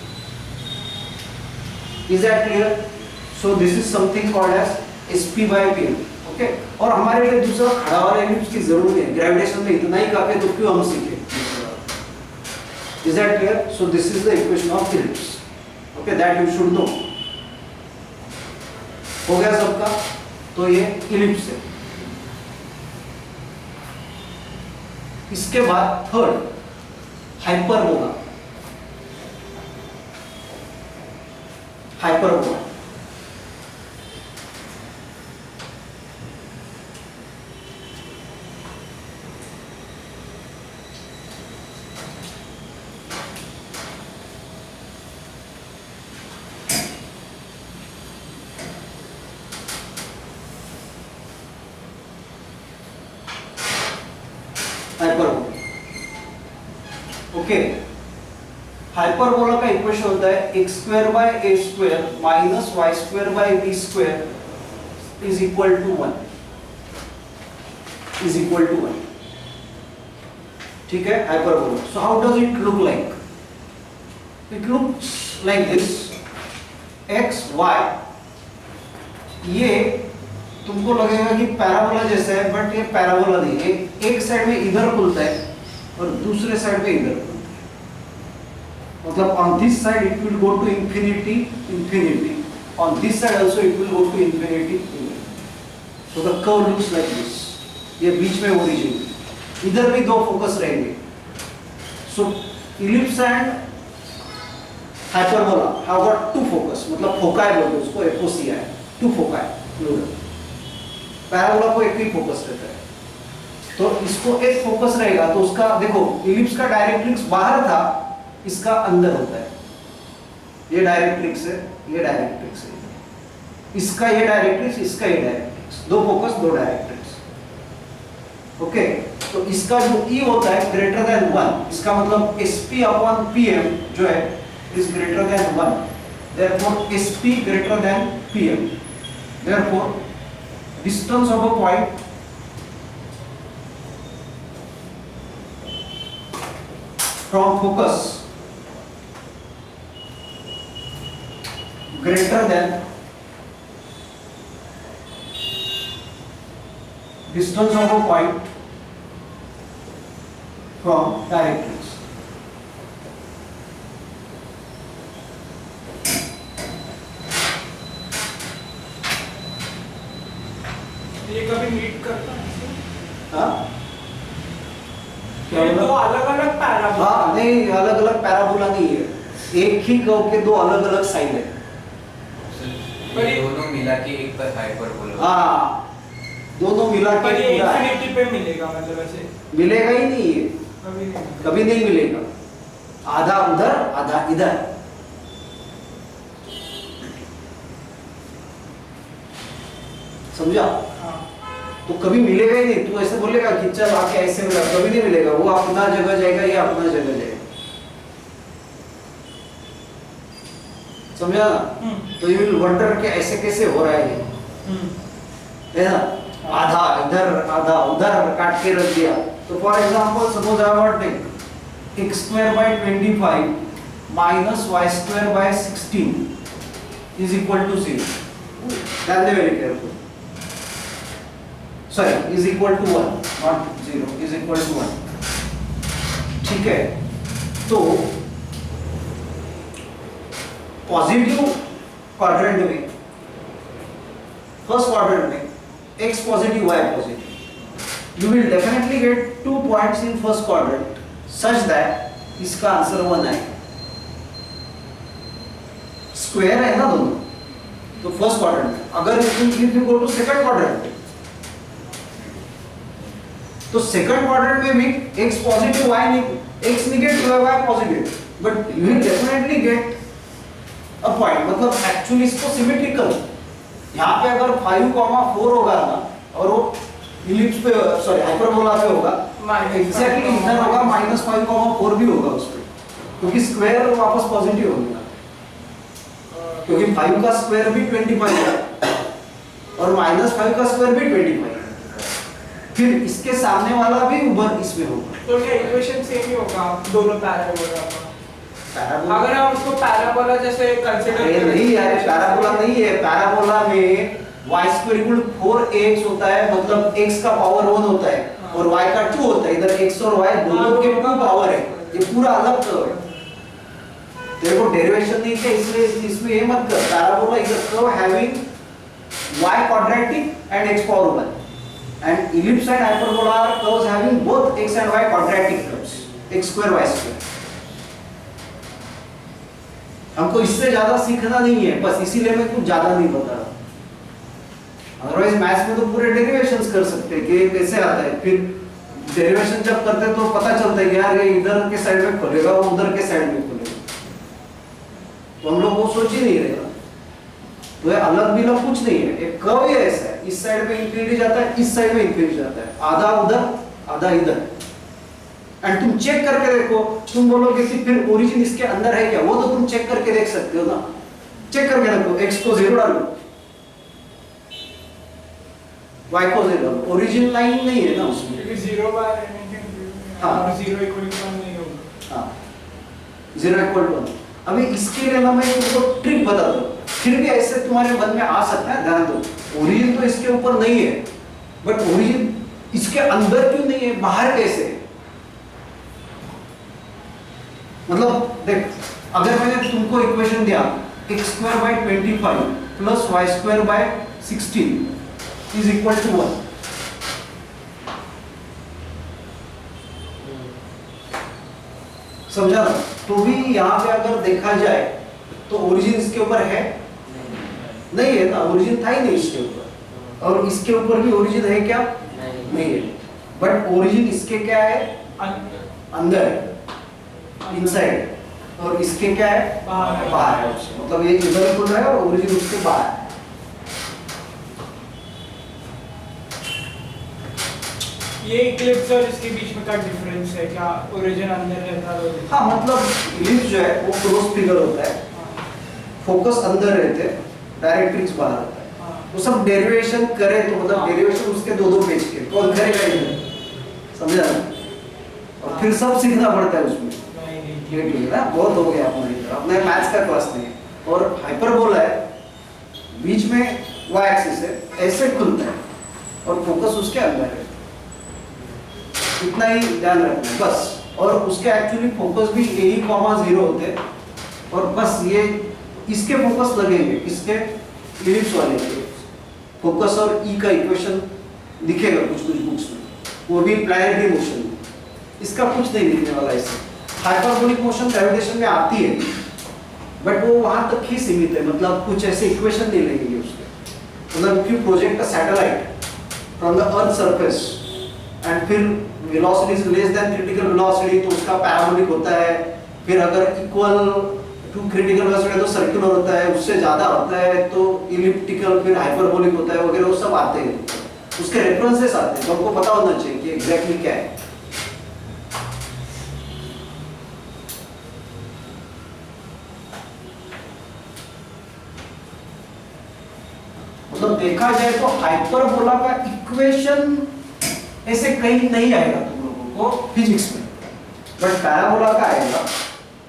लिए। Is that clear? So this is something called as SP/PM, okay. और हमारे लिए दूसरा खड़ा वाला इलिप्स की जरूरत है, ग्रेविटेशन में इतना ही काफी है, तो क्यों हम सीखे? Is that clear? So this is the equation of ellipse, okay, that you should know. हो गया सबका? तो ये इलिप्स है। इसके बाद third hyperbola. Hyperbola hyperbola. Okay, hyperbola का इक्वेशन होता है x square by a square minus y square by b square is equal to 1, is equal to 1। ठीक है, hyperbola. So how does it look like? It looks like this, x y, ये तुमको लगेगा कि parabola जैसा है, but ये parabola नहीं है। एक साइड में इधर खुलता है और दूसरे साइड में इधर खुलता है। मतलब on this side it will go to infinity, infinity, on this side also it will go to infinity, infinity. So the curve looks like this. ये बीच में ओरिजिन, इधर भी दो फोकस रहेंगे। So ellipse and hyperbola have got two focus, मतलब foci बोलते हैं उसको, एफओसी है, टू फोकाई। पैराबोला को एक ही फोकस रहता है, तो इसको एक फोकस रहेगा तो उसका देखो, इलिप्स का डायरेक्ट्रिक्स बाहर था, इसका अंदर होता है। ये डायरेक्ट्रिक्स है, ये डायरेक्ट्रिक्स है, इसका ये डायरेक्ट्रिक्स, इसका ये डायरेक्ट्रिक्स, दो फोकस दो डायरेक्ट्रिक्स। ओके, तो इसका जो ई होता है ग्रेटर देन 1, इसका मतलब sp अपॉन pm जो है is greater then 1, therefore sp greater than pm, therefore distance of a point from focus greater than distance of a point from directrix। ये कभी मीट करता है? हाँ, ये दो अलग अलग पैराबोला। हाँ नहीं, अलग अलग पैराबोला नहीं है, एक ही कर्व के दो अलग अलग साइड है। ये दोनों मिला के एक पर हाइपरबोला। हाँ, दोनों मिला के पर ये पूरा है। इंफिनिटी पे मिलेगा, मतलब ऐसे मिलेगा ही नहीं ये, कभी नहीं। कभी नहीं मिलेगा। आधा उधर आधा इधर। समझा? हाँ। तो कभी मिलेगा ही नहीं। तू ऐसे बोलेगा कि चल आके ऐसे मिला, कभी नहीं मिलेगा। वो अपना जगह जाएगा, ये अपना जगह जाएगा। समझा ना? तो यू विल वंडर कि ऐसे कैसे हो रहा है ये, है ना? आधा इधर आधा उधर काट के रख दिया। तो for example suppose I want take x square by 25 minus y square by 16 is equal to 0। ध्यान दे, very careful. Sorry, is equal to 1, not 0, is equal to 1। ठीक है, तो पॉजिटिव क्वाड्रेंट में, फर्स्ट क्वाड्रेंट में x positive, y positive, you will definitely get 2 points in first quadrant such that इसका answer 1 आएगा। Square है ना दोनों, तो फर्स्ट क्वाड्रेंट में। अगर if you go to second quadrant, तो सेकंड क्वाड्रेंट में भी x positive, y x negative, y positive, but you will definitely get a point। मतलब एक्चुअली इसको सिमेट्रिकल, यहाँ पे अगर 5,4 होगा ना, और वो इलिप्स पे, सॉरी हाइपरबोला पे होगा, एग्जैक्टली इधर होगा -5,4 भी होगा उस पे, क्योंकि स्क्वायर वापस पॉजिटिव हो गया, क्योंकि 5 का स्क्वायर भी 25 है और -5 का स्क्वायर भी 25 है। फिर इसके सामने वाला भी ऊपर इसमें होगा। तो क्या इक्वेशन सेम ही होगा दोनों पैराबोला का? पैराबोला, अगर हम उसको पैराबोला जैसे कंसीडर अरे नहीं यार, पैराबोला नहीं है। पैराबोला में y स्क्वायर इक्वल 4ax होता है, मतलब x का पावर 1 होता है और y का 2 होता है। इधर x और y दोनों के 2 पावर है, ये पूरा अलग कर्व है। तेरे को डेरिवेशन नहीं है, इसलिए इसमें ये मत कर। Parabola is a curve having y quadratic and x power 1, and ellipse and hyperbola are curves having both x and y quadratic terms, x square y square। हमको इससे ज्यादा सीखना नहीं है, बस इसीलिए मैं कुछ ज्यादा नहीं बता रहा। अदरवाइज मैथ्स में तो पूरे डेरिवेशंस कर सकते हैं कि ये कैसे आता है। फिर डेरिवेशन जब करते हैं तो पता चलता है कि यार ये इधर के साइड में खुलेगा, वो उधर के साइड में खुलेगा, तो हम लोग वो सोच ही नहीं रहे ना। तो ये अलग भी ना कुछ नहीं है, एक कर्व ही ऐसा है, इस साइड में इंफिनिटी जाता है, इस साइड में इंफिनिटी जाता है, आधा उधर आधा इधर। एंड तुम चेक करके देखो, तुम बोलोगे कि फिर ओरिजिन इसके अंदर है क्या, वो तो तुम चेक करके देख सकते हो ना। चेक करके देखो, x को 0 डालो, y को 0 डालो, ओरिजिन लाइन नहीं है ना उसमें, क्योंकि 0 बार हाँ। और 0 इक्वल टू 1 नहीं होगा। हाँ 0 इक्वल टू 1। अभी इसके लिए ना मैं तुमको ट्रिक बताता हूँ, फिर भी ऐसे तुम्हारे मन में आ सकता है, ध्यान दो, ओरिजिन तो इसके ऊपर नहीं है, बट ओरिजिन इसके अंदर क्यों नहीं है, बाहर कैसे है? मतलब देख, अगर मैंने तुमको इक्वेशन दिया x² by 25 प्लस y² by 16 is equal to 1, समझा ना? तो भी यहाँ पे अगर देखा जाए तो ओरिजिन इसके ऊपर है नहीं है ना, ओरिजिन था ही नहीं इसके ऊपर, और इसके ऊपर भी ओरिजिन है क्या, नहीं है, बट ओरिजिन इसके क्या है, अंदर है, इनसाइड, और इसके क्या है, बाहर है उससे, मतलब ये इधर खुल रहा है और ओरिजिन उसके बाहर है। ये इक्लिप्स और इसके बीच में क्या डिफरेंस है, क्या ओरिजिन अंदर रहता है? हाँ मतलब इलिप्स जो है वो क्रॉस फिगर होता है, फोकस अंदर रहते हैं, डायरेक्ट्रिक्स बाहर होता है। वो सब डेरिवेशन करे तो मतलब डेरिवेशन उसके दो पेज के कौन करेगा इधर, समझा ना? और फिर सब सीखना पड़ता है उसमें, ये ठीक है ना, बहुत हो गया अपने मैथ्स का क्लास नहीं है। और हाइपरबोला है, बीच में y एक्सिस है, ऐसे खुलता है और फोकस उसके अंदर है, इतना ही ध्यान रखना है बस। और उसके एक्चुअली फोकस भी a, 0 होते हैं, और बस ये इसके फोकस लगेंगे, इसके इलिप्स वाले के फोकस, और E का इक्वेशन दिखेगा कुछ बुक्स में, वो भी प्लैनेटरी मोशन में, इसका कुछ नहीं दिखने वाला इससे। हाइपरबोलिक मोशन ग्रेविटेशन में आती है, बट वो वहां तक ही सीमित है, मतलब कुछ ऐसे इक्वेशन नहीं लगेंगे उसके। मतलब if you project a satellite from the earth surface and फिर velocity is less than critical velocity तो उसका पैराबोलिक होता है, फिर अगर इक्वल टू क्रिटिकल वेलोसिटी तो सर्कुलर होता है, उससे ज्यादा होता है तो इलिप्टिकल, फिर हाइपरबोलिक होता है वगैरह, वो सब आते हैं, उसके रेफरेंसेस आते हैं, तो आपको पता होना चाहिए कि एग्जैक्टली क्या है। मतलब देखा जाए तो हाइपरबोला का इक्वेशन ऐसे कहीं नहीं आएगा तुम लोगों को फिजिक्स में, बट पैराबोला का आएगा,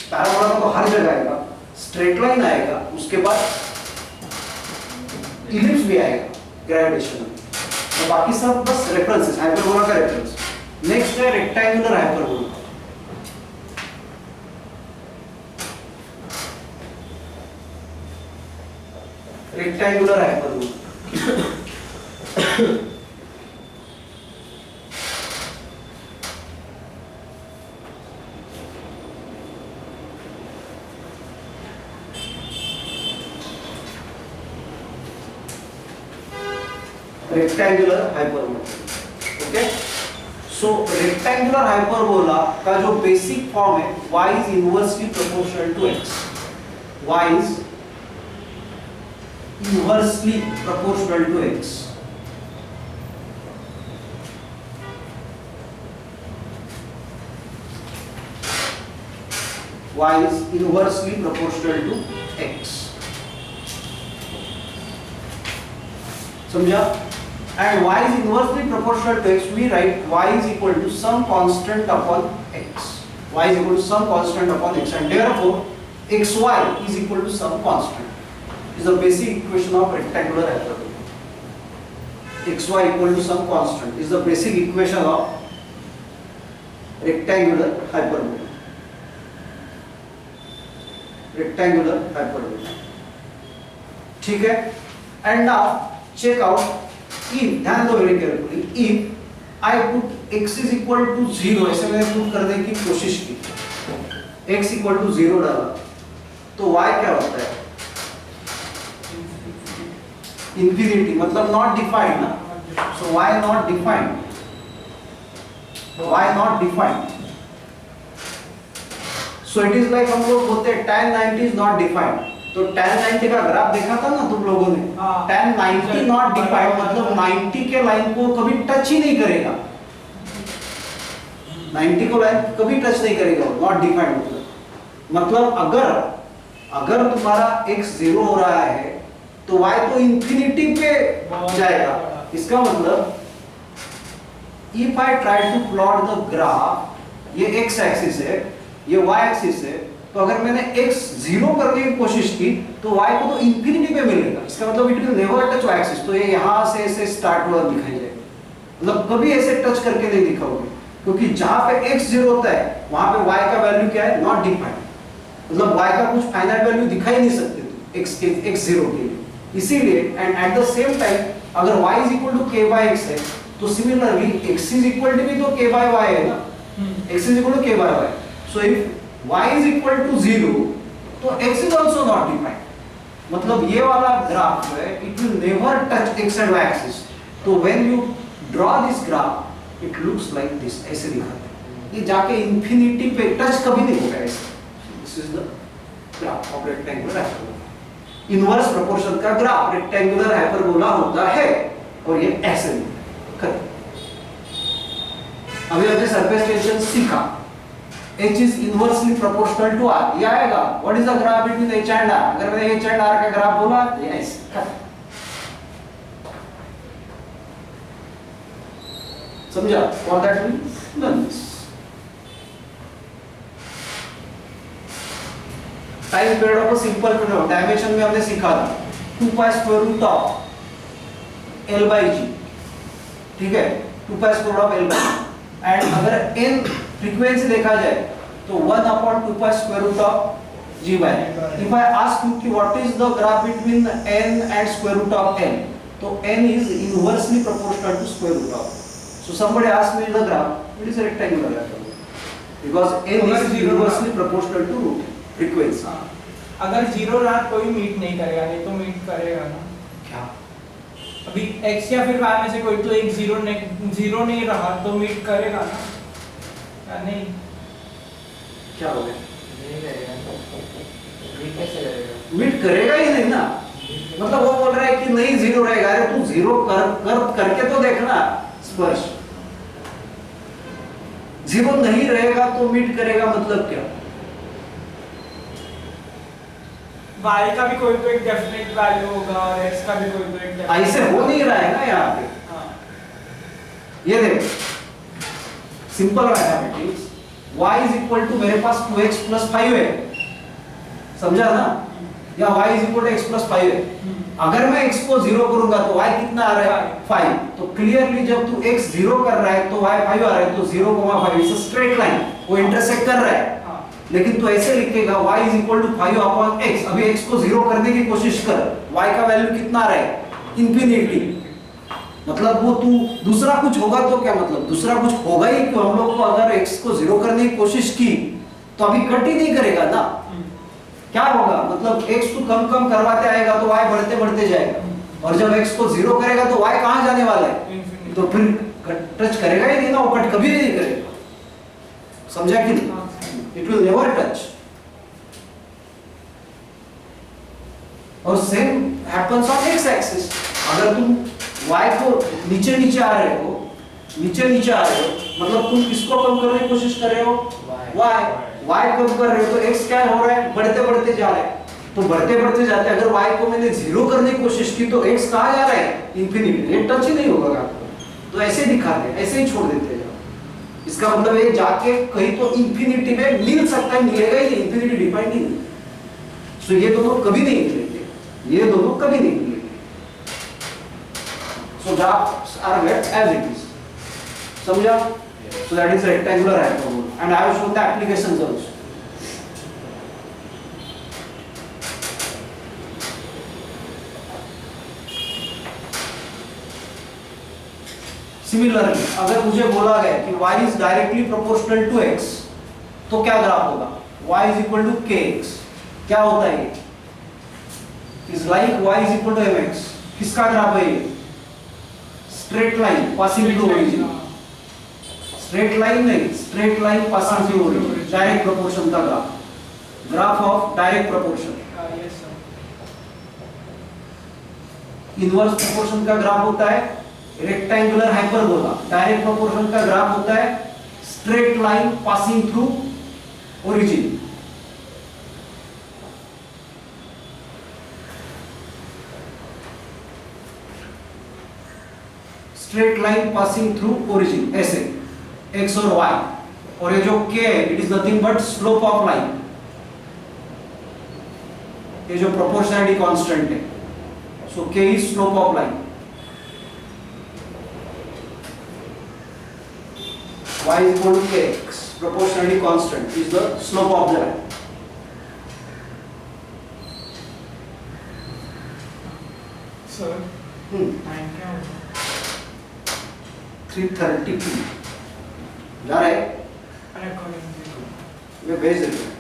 पैराबोला का तो हर जगह आएगा, स्ट्रेट लाइन आएगा, उसके बाद इलिप्स भी आएगा ग्रेविटेशन में, तो बाकी सब बस रेफरेंसेस, हाइपरबोला का रेफरेंस। नेक्स्ट है rectangular hyperbola. Rectangular hyperbola rectangular hyperbola, okay? So rectangular hyperbola का जो बेसिक फॉर्म है y is inversely proportional to x, y is inversely proportional to x, y is inversely proportional to x, समझा? And y is inversely proportional to x, we write y is equal to some constant upon x, y is equal to some constant upon x, and therefore xy is equal to some constant is the basic equation of rectangular hyperbola. xy equal to some constant is the basic equation of rectangular hyperbola. Rectangular hyperbola, ठीक है? And now check out, if, ध्यान दो very carefully, if I put x is equal to 0, ऐसे मैंने put करने की कोशिश की, x equal to 0 डाला, तो y क्या होता है? Infinity, मतलब not defined ना, so y not defined, y not defined, so it is like हम लोग बोलते हैं tan 90 is not defined, तो tan 90 का ग्राफ देखा था ना तुम लोगों ने, tan 90 नॉट डिफाइंड मतलब 90 के लाइन को कभी टच ही नहीं करेगा, 90 को लाइन कभी टच नहीं करेगा, नॉट डिफाइंड। मतलब अगर तुम्हारा x 0 हो रहा है तो y तो इंफिनिटी पे जाएगा। इसका मतलब if I try to plot the graph, ये x एक्सिस है, ये y एक्सिस है, तो अगर मैंने x 0 करने की कोशिश की तो y को तो इंफिनिटी पे मिलेगा। इसका मतलब it will never touch y axis. तो ये यहाँ से ऐसे स्टार्ट हुआ दिखाई जाएगा, मतलब कभी ऐसे टच करके नहीं दिखाओगे, क्योंकि जहां पे x 0 होता है वहां पे y का वैल्यू क्या है, नॉट डिफाइंड। मतलब y का कुछ फाइनाइट वैल्यू दिखाई नहीं सकते तुम x 0 के लिए। इसीलिए and at the same time अगर y is equal to k by x है तो similarly x is equal to भी तो k by y है ना, x is equal to k by y। so if y is equal to 0 तो x is also not defined। मतलब ये वाला ग्राफ है, it will never touch x and y axis। तो when you draw this graph it looks like this, ऐसे दिखाते हैं। ये जाके इंफिनिटी पे टच कभी नहीं होगा ऐसे। This is the graph of rectangular hyperbola। Inverse proportion का ग्राफ रेक्टेंगुलर हाइपरबोला होता है और ये ऐसे दिखता है। अभी हमने सरफेस टेंशन सीखा, h is inversely proportional to r, ये आएगा। What is the graph between h and r? अगर मैंने h and r का ग्राफ बोला तो ये ऐसे समझा? What that means? None। Time period of simple period dimension में हमने सीखा था 2 pi square root of l by g, ठीक है, 2 pi square root of l by g। And अगर n फ्रीक्वेंसी देखा जाए तो 1 upon 2 pi square root of g by। If I ask you कि what is the graph between n and square root of n, तो n is inversely proportional to square root of. So somebody asked me the graph, it is a rectangular because n is inversely proportional to root frequency. अगर 0 रहा कोई meet नहीं करेगा, नहीं तो meet करेगा ना। क्या अभी x या फिर y में से कोई तो एक 0 नहीं रहा तो मीट करेगा ना, या नहीं? क्या हो गया? नहीं करेगा, ये कैसे करेगा? मीट करेगा ही नहीं ना। मतलब वो बोल रहा है कि नहीं 0 रहेगा। अरे तू 0 करके तो देखना स्पर्श। 0 नहीं रहेगा तो मीट करेगा मतलब क्या? y का भी कोई तो एक डेफिनेट वैल्यू होगा और x का भी कोई तो एक definite- ऐसे हो नहीं रहा है ना यहाँ पे। हाँ। ये देखो simple mathematics, y is equal to मेरे पास 2x प्लस 5 है, समझा ना, या y is equal to x plus 5 है। अगर मैं x को 0 करूंगा तो y कितना आ रहा है 5। तो क्लियरली जब तू x 0 कर रहा है तो y 5 आ रहा है, तो 0,5 इज अ स्ट्रेट लाइन, वो इंटरसेक्ट कर रहा है। लेकिन तो ऐसे लिखेगा y is equal to 5 upon x। अभी x को 0 करने की कोशिश कर, y का वैल्यू कितना रहा है इंफिनिटी। मतलब वो तू दूसरा कुछ होगा तो क्या मतलब, दूसरा कुछ होगा ही क्यों। हम लोग को अगर x को 0 करने की कोशिश की तो अभी कट ही नहीं करेगा ना। क्या होगा, मतलब x को कम कम करवाते आएगा तो y बढ़ते बढ़ते जाएगा, और जब x को 0 करेगा तो y कहाँ जाने वाला है, तो फिर टच करेगा ही नहीं ना, वो कट कभी नहीं करेगा। समझा कि नहीं? It will never touch। और same happens on x axis। अगर तुम y को नीचे नीचे आ रहे हो, मतलब तुम किसको कम करने की कोशिश कर रहे हो, y कम कर रहे हो, तो x क्या हो रहा है, बढ़ते बढ़ते जा रहा है। तो बढ़ते बढ़ते जाते अगर y को मैंने 0 करने की कोशिश की तो x कहाँ जा रहा है, इंफिनिटी, ये टच ही नहीं होगा आपको। तो ऐसे दिखा दे, ऐसे ही छोड़ देते हैं। इसका मतलब ये जाके कहीं तो इंफिनिटी में मिल सकता है, मिलेगा ही नहीं, इंफिनिटी डिफाइंड ही नहीं। सो ये दोनों कभी नहीं मिलेंगे, ये दोनों कभी नहीं मिलेंगे। So graphs are left as it is, समझा? So that is rectangular hyperbola and I have shown the applications also. Similarly अगर मुझे बोला गया कि y is directly proportional to x तो क्या ग्राफ होगा, y is equal to kx। क्या होता है ये, is like y is equal to mx। किसका ग्राफ है ये, straight line passing through origin, straight line नहीं, straight line passing through origin, direct proportion का graph of direct proportion. Inverse proportion का ग्राफ होता है रेक्टेंगुलर हाइपरबोला, डायरेक्ट proportion का ग्राफ होता है straight line passing through origin. Straight line passing through origin, ऐसे x और y, और ये जो k है it is nothing but slope of line, ये जो प्रोपोर्शनलिटी कांस्टेंट है, सो k is slope of line, y is equal to kx, proportionality constant is the slope of the line. Sir time क्या होगा? 3:32 जा रहा है, रिकॉर्डिंग मैं भेज देता हूँ,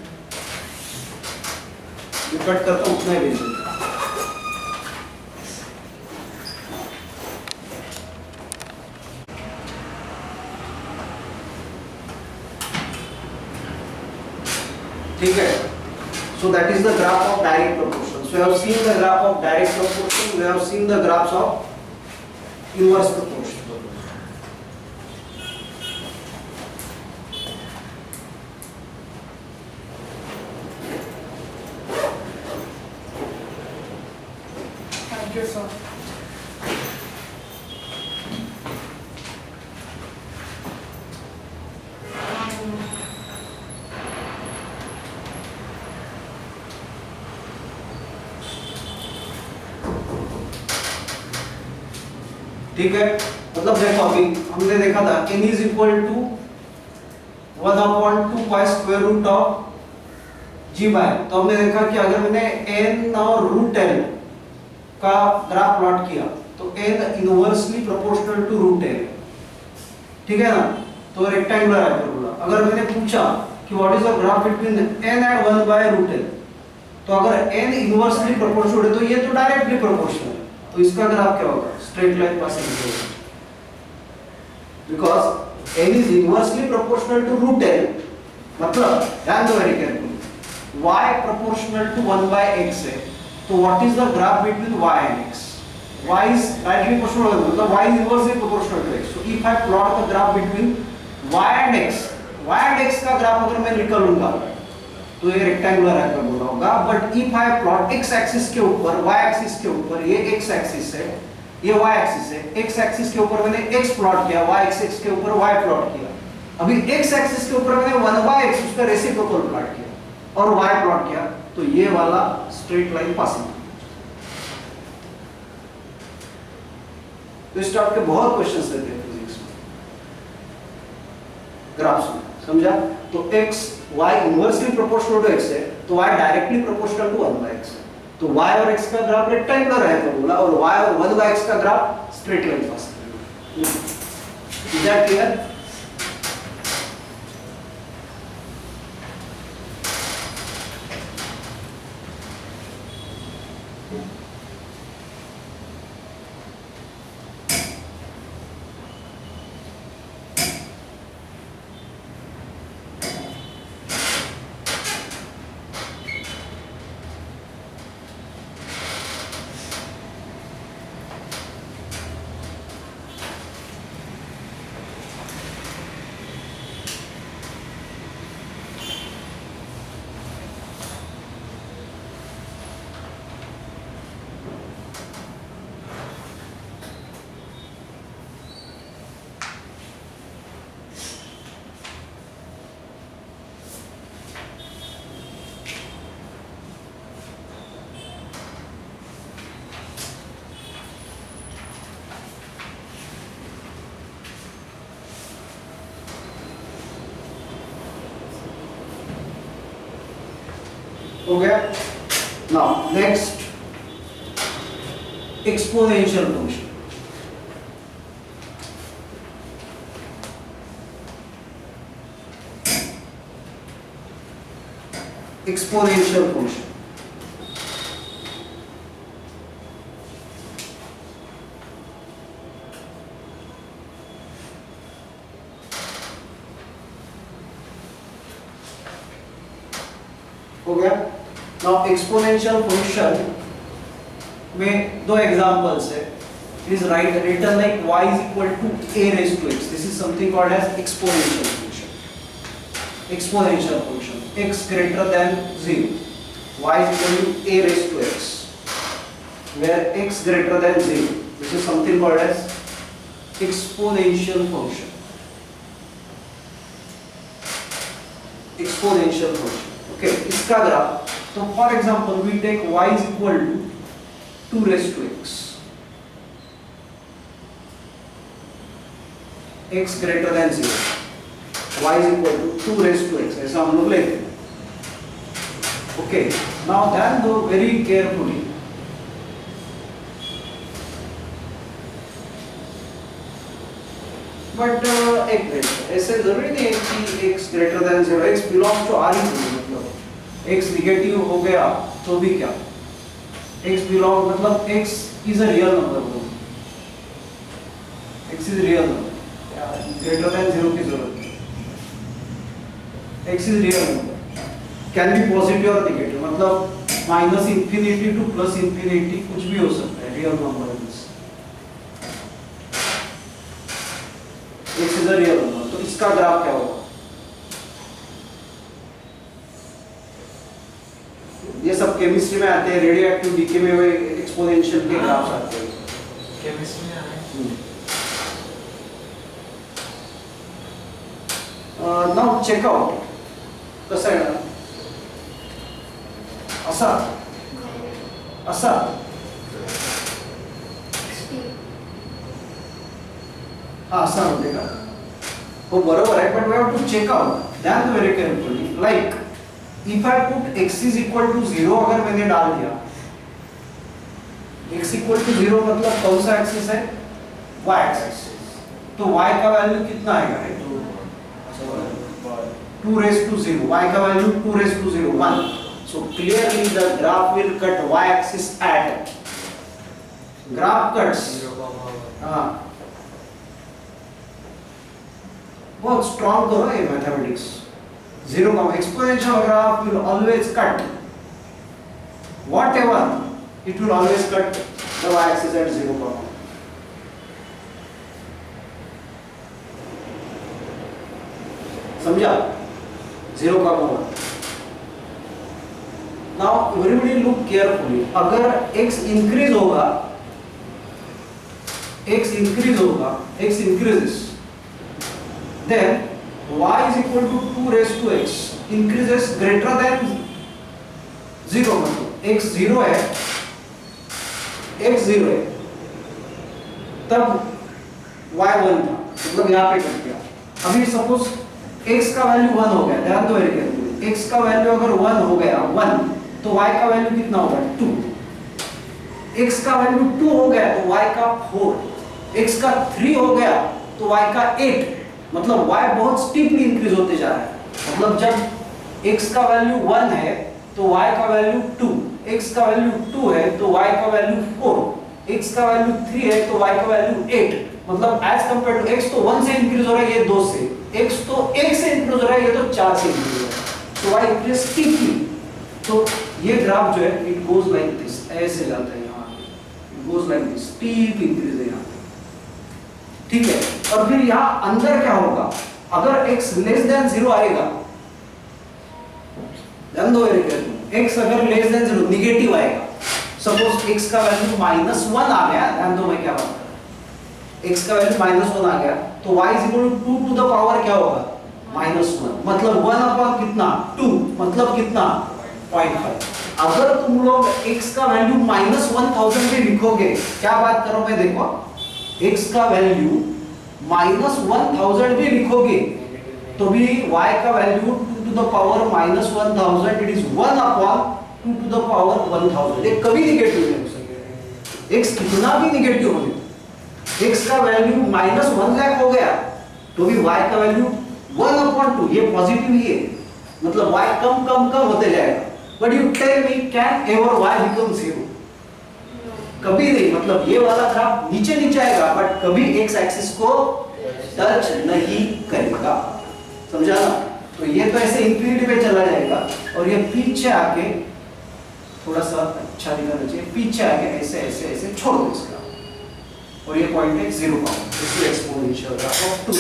जो कट करता हूँ उतना ही भेज देता हूँ। ठीक है, so that is the graph of direct proportion. So we have seen the graph of direct proportion, we have seen the graphs of inverse proportion. Thank you sir. ठीक है, मतलब देखो अभी हमने देखा था n is equal to 1/2 pi square root of g by, तो हमने देखा कि अगर मैंने n और रूट l का ग्राफ प्लॉट किया तो n inversely proportional to root l, ठीक है ना, तो रेक्टेंगुलर हाइपरबोला। अगर मैंने पूछा कि what is the graph between n and 1 by root l, तो अगर n इनवर्सली प्रोपोर्शनल है तो ये तो डायरेक्टली प्रोपोर्शनल है, तो इसका ग्राफ क्या होगा? Straight line passing through, because n is inversely proportional to root l, मतलब ध्यान दो very carefully, y proportional to 1 by x है, तो what is the graph between y and x? y is directly proportional, मतलब y is inversely proportional to x. So if I plot the graph between y and x का graph अगर मैं निकालूंगा तो ये rectangular hyperbola होगा, but if I plot x axis के ऊपर, y एक्सिस के ऊपर, ये x एक्सिस है, ये y एक्सिस है, x एक्सिस के ऊपर मैंने x प्लॉट किया, y एक्सिस के ऊपर y प्लॉट किया, अभी x एक्सिस के ऊपर मैंने 1/x उसका रेसिप्रोकल प्लॉट किया और y प्लॉट किया, तो ये वाला स्ट्रेट लाइन पासिंग। तो इस टाइप के बहुत क्वेश्चंस रहते हैं फिजिक्स में, ग्राफ्स में, समझा? तो x y inversely proportional to x है, तो y directly proportional to 1/x है, तो y और x का ग्राफ रेक्टेंगुलर है तो बोला, और y और 1/x का ग्राफ स्ट्रेट लाइन पास करेगा। Is that clear? हो गया? Now next, exponential function. Exponential function हो गया? नाउ एक्सपोनेंशियल फंक्शन में दो एग्जांपल्स है। It is right written like y is equal to a raised to x. This is something called as exponential function. exponential function, x greater than 0, y is equal to a raised to x, where x greater than 0, this is something called as exponential function. Exponential function. Okay, इसका graph, तो for example we take y is equal to 2 raised to x, x greater than 0, y is equal to 2 raised to x, ऐसा हम लोग लेते हैं. Okay, now then do very carefully. But एक minute, ऐसे जरूरी नहीं है कि x greater than 0, x belongs to R ही मतलब x निगेटिव हो गया तो भी क्या, x बिलोंग मतलब x is a real number, x is real number, greater than 0 की जरूरत नहीं, x is real number, can be positive और नेगेटिव, मतलब minus infinity to plus infinity कुछ भी हो सकता है, रियल नंबर है. x is a real number, तो इसका ग्राफ क्या होगा? ये सब केमिस्ट्री में आते हैं, रेडियो एक्टिव डीके में वो एक्सपोनेंशियल के ग्राफ्स आते हैं. केमिस्ट्री में आए. नाउ चेक आउट कसं आहे ना, असा असा हाँ असा होते का, वो बरोबर है, but we have to check out that very carefully. Like if I put x is equal to 0, अगर मैंने डाल दिया x इक्वल टू 0 मतलब कौन सा एक्सिस है? y axis. तो y का वैल्यू कितना आएगा? 2 raised to 0, y का value 2 raised to 0, 1. So clearly the graph will cut y axis at graph cuts. हाँ, बहुत स्ट्रॉन्ग करो ये मैथमेटिक्स. 0 का exponential graph will always cut whatever, it will always cut the y axis at 0 comma. समझा? 0 comma 1. Now everybody look carefully. अगर x increase होगा, x increases, then y is equal to 2 raised to x increases greater than 0, मतलब x 0 है, तब y 1 था, मतलब यहाँ पे कट गया. अभी सपोज x का वैल्यू 1 हो गया, ध्यान दो मेरे केयरफुली, x का वैल्यू अगर 1 हो गया 1, तो y का वैल्यू कितना होगा? 2. x का वैल्यू 2 हो गया तो y का 4, x का 3 हो गया तो y का 8, मतलब y बहुत स्टीपली इंक्रीज होते जा रहा है. मतलब जब x का वैल्यू 1 है तो y का वैल्यू 2, x का वैल्यू 2 है तो y का वैल्यू 4, x का वैल्यू 3 है तो y का वैल्यू 8, मतलब एज कंपेयर टू x तो 1 से इंक्रीज हो रहा है, ये 2 से, x तो 1 से इंक्रीज हो रहा है, ये तो 4 से इंक्रीज हो रहा है. तो y इंक्रीज स्टीपली. तो ये ग्राफ जो है इट गोज लाइक दिस, ऐसे जाता है यहाँ, it goes like this, steep increase है यहाँ, ठीक है. और फिर यहाँ अंदर क्या होगा? अगर x लेस देन 0 आएगा, ध्यान दो x अगर लेस देन 0 निगेटिव आएगा, सपोज x का वैल्यू -1 आ गया, ध्यान दो मैं क्या बात कर रहा हूं, x का वैल्यू -1 आ गया तो y is equal to 2 to the power क्या होगा? -1, मतलब 1 अपॉन कितना? 2, मतलब कितना? 0.5. अगर तुम लोग x का वैल्यू -1000 भी लिखोगे, क्या बात करो मैं देखो, x का वैल्यू -1000 भी लिखोगे तो भी y का value 2 to the power -1000, it is 1 upon 2 to the power 1000. ये कभी निगेटिव नहीं हो सकता, x कितना भी निगेटिव हो, x का वैल्यू -1 लाख हो गया तो भी y का वैल्यू 1/2, ये पॉजिटिव ही है, मतलब y कम कम कम होते जाएगा. But you tell me, can ever y become 0? कभी नहीं, मतलब ये वाला ग्राफ नीचे नीचे आएगा बट कभी x एक्सिस को टच नहीं करेगा, समझा ना? तो ये तो ऐसे इंफिनिटी पे चला जाएगा और ये पीछे आके थोड़ा सा अच्छा दिखाना चाहिए, पीछे आके ऐसे ऐसे ऐसे छोड़ दो इसका, और ये पॉइंट है 0 का, इसको एक्सपोनेंशियल ग्राफ ऑफ 2.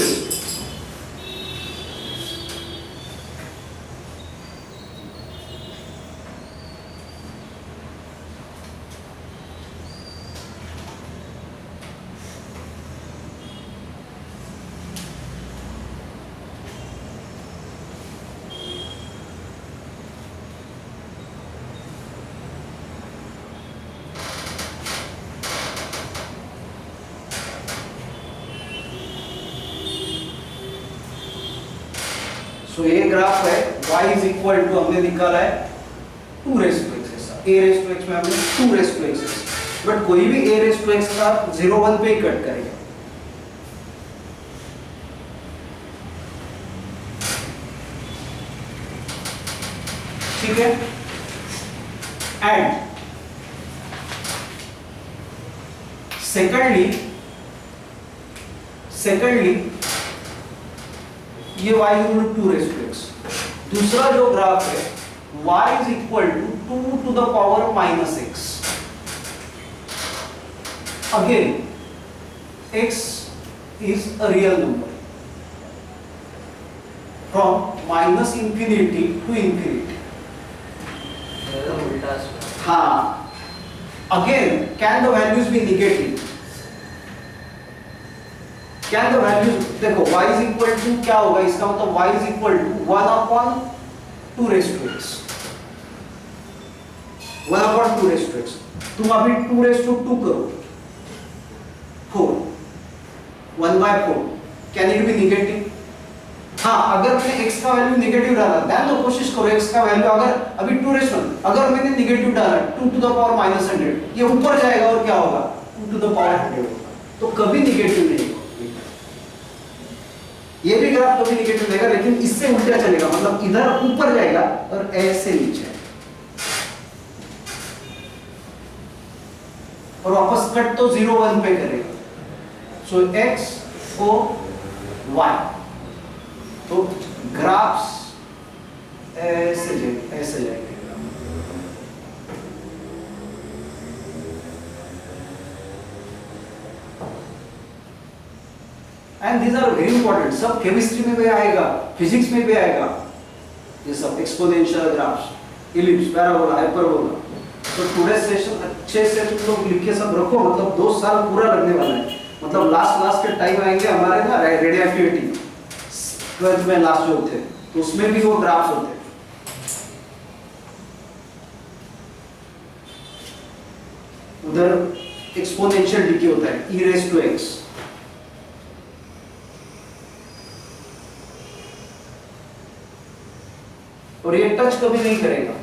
सो ये ग्राफ है y इज इक्वल टू हमने निकाला है 2 रेस टू एक्स ऐसा, a रेस टू एक्स में हमने 2 रेस टू एक्स, बट कोई भी a रेस टू एक्स का 0 1 पे ही कट करेगा। ठीक है, एंड सेकेंडली ये y equal to 2 raise to x. दूसरा जो ग्राफ है y is equal to 2 to the power minus x. Again x is a real number from minus infinity to infinity. उल्टा हाँ, again can the values be negative? Can the values, देखो y is equal to क्या होगा, इसका मतलब y is equal to 1 upon 2 raised to x, 1 upon 2 raised to x। तुम अभी 2 raised to 2 करो, 4, 1 by 4, can it be negative? हाँ, अगर मैंने x का वैल्यू नेगेटिव डाला, ध्यान दो, कोशिश करो x का वैल्यू अगर अभी 2 रेस 1, अगर मैंने नेगेटिव डाला 2 टू द पावर माइनस 100, ये ऊपर जाएगा और क्या होगा 2 टू द पावर 100 होगा, तो कभी नेगेटिव नहीं होगा। ये भी ग्राफ कभी नेगेटिव देगा, लेकिन इससे उल्टा चलेगा, मतलब इधर ऊपर जाएगा और ऐसे नीचे, और वापस कट तो 0 1 पे करेगा। सो x o y, तो ग्राफ्स ऐसे जाएंगे। And these are very important, सब केमिस्ट्री में भी आएगा, फिजिक्स में भी आएगा, ये सब exponential graphs, ellipse, parabola, hyperbola. तो टुडे सेशन अच्छे से तुम लोग लिख के सब रखो, मतलब 2 साल पूरा लगने वाला है, मतलब लास्ट के टाइम आएंगे हमारे ना रेडियो एक्टिविटी 12th में लास्ट जो होते हैं, तो उसमें भी वो ग्राफ्स होते हैं। उधर एक्सपोनेंशियल डिके होता है, e raised to x, और ये टच कभी नहीं करेगा,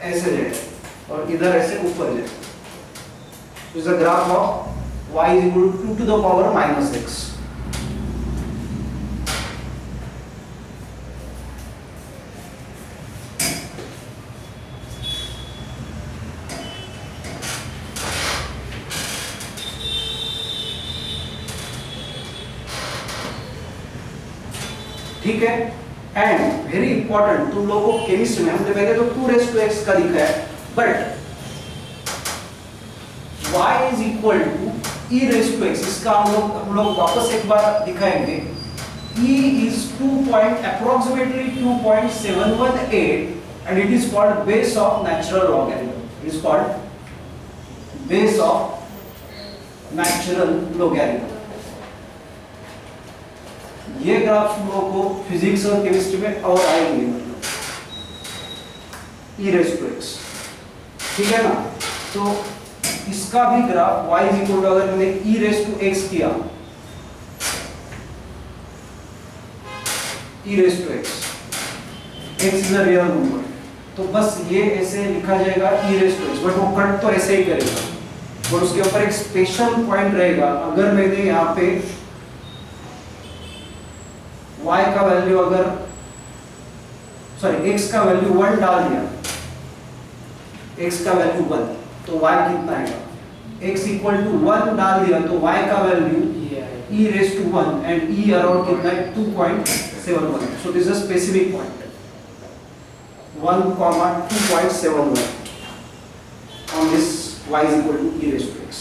ऐसे जाएगा और इधर ऐसे ऊपर जाएगा। Is the graph of y is equal to 2 to the power minus x. ठीक है, एंड वेरी इंपॉर्टेंट, तुम लोगों को केमिस्ट्री में हमने पहले तो 2 रेस टू x का लिखा है, but y is equal to e raised to x, इसका हम लोग वापस एक बार दिखाएंगे। e is approximately 2.718 and it is called base of natural logarithm. It is called base of natural logarithm. ये ग्राफ्स हम लोगों को फिजिक्स और केमिस्ट्री में और आएंगे, मतलब e raised to x, ठीक है ना। तो इसका भी graph y is equal to, अगर मैंने e raised to x किया, e raised to x, x is a real number, तो बस ये ऐसे लिखा जाएगा e raised to x, but वो कट तो ऐसे ही करेगा, और उसके ऊपर एक स्पेशल पॉइंट रहेगा। अगर मैंने यहाँ पे y का वैल्यू x का वैल्यू 1 डाल दिया, x का वैल्यू 1, तो y कितना आएगा, x इक्वल टू 1 डाल दिया तो y का value e raised to 1 and e around कितना है 2.71, सो this is a specific point 1,2.71 on this y is equal to e raised to x।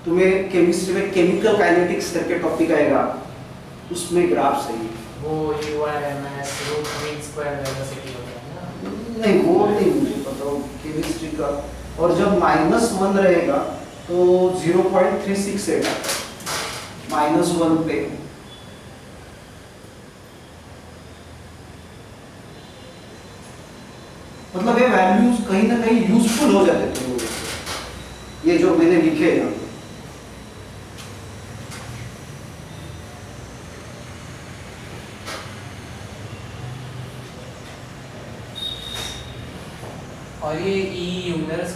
तुम्हें केमिस्ट्री में केमिकल काइनेटिक्स करके टॉपिक आएगा, उसमें ग्राफ सही वो URMS root mean square velocity होता है ना? नहीं, वो नहीं मुझे पता केमिस्ट्री का। और जब -1 रहेगा तो 0.368 -1 पे, मतलब ये वैल्यूज कहीं ना कहीं यूजफुल हो जाते थे लोगों को, ये जो मैंने लिखे हैं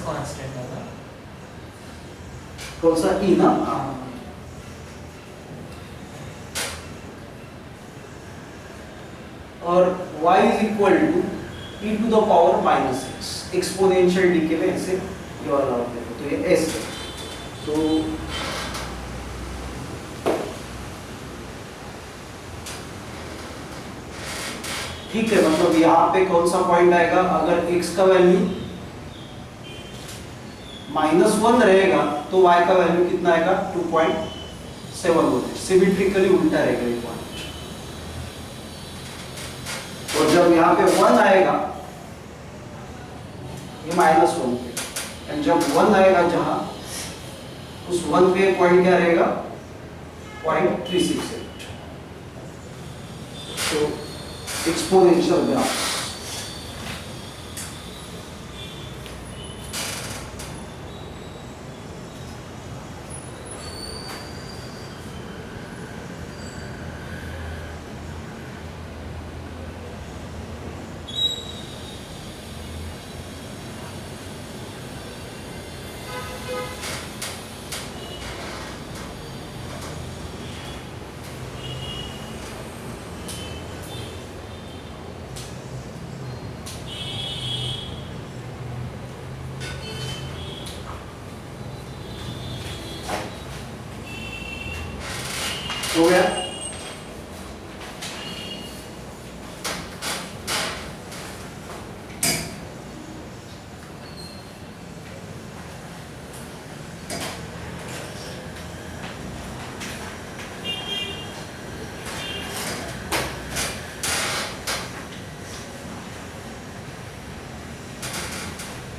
कांस्टेंट है ना? कौन सा ई ना? और y is equal to e to the power minus x, exponential decay में ऐसे ये वाला होता है, तो ये s है। तो ठीक है, मतलब यहाँ पे कौन सा पॉइंट आएगा, अगर x का वैल्यू -1 रहेगा तो y का वैल्यू कितना आएगा, 2.7 होता है, सिमेट्रिकली उल्टा रहेगा ये पॉइंट। और जब यहाँ पे 1 आएगा ये -1 पे, एंड जब 1 आएगा जहां उस 1 पे पॉइंट क्या रहेगा, 0.368। तो एक्सपोनेंशियल ग्राफ। हो गया?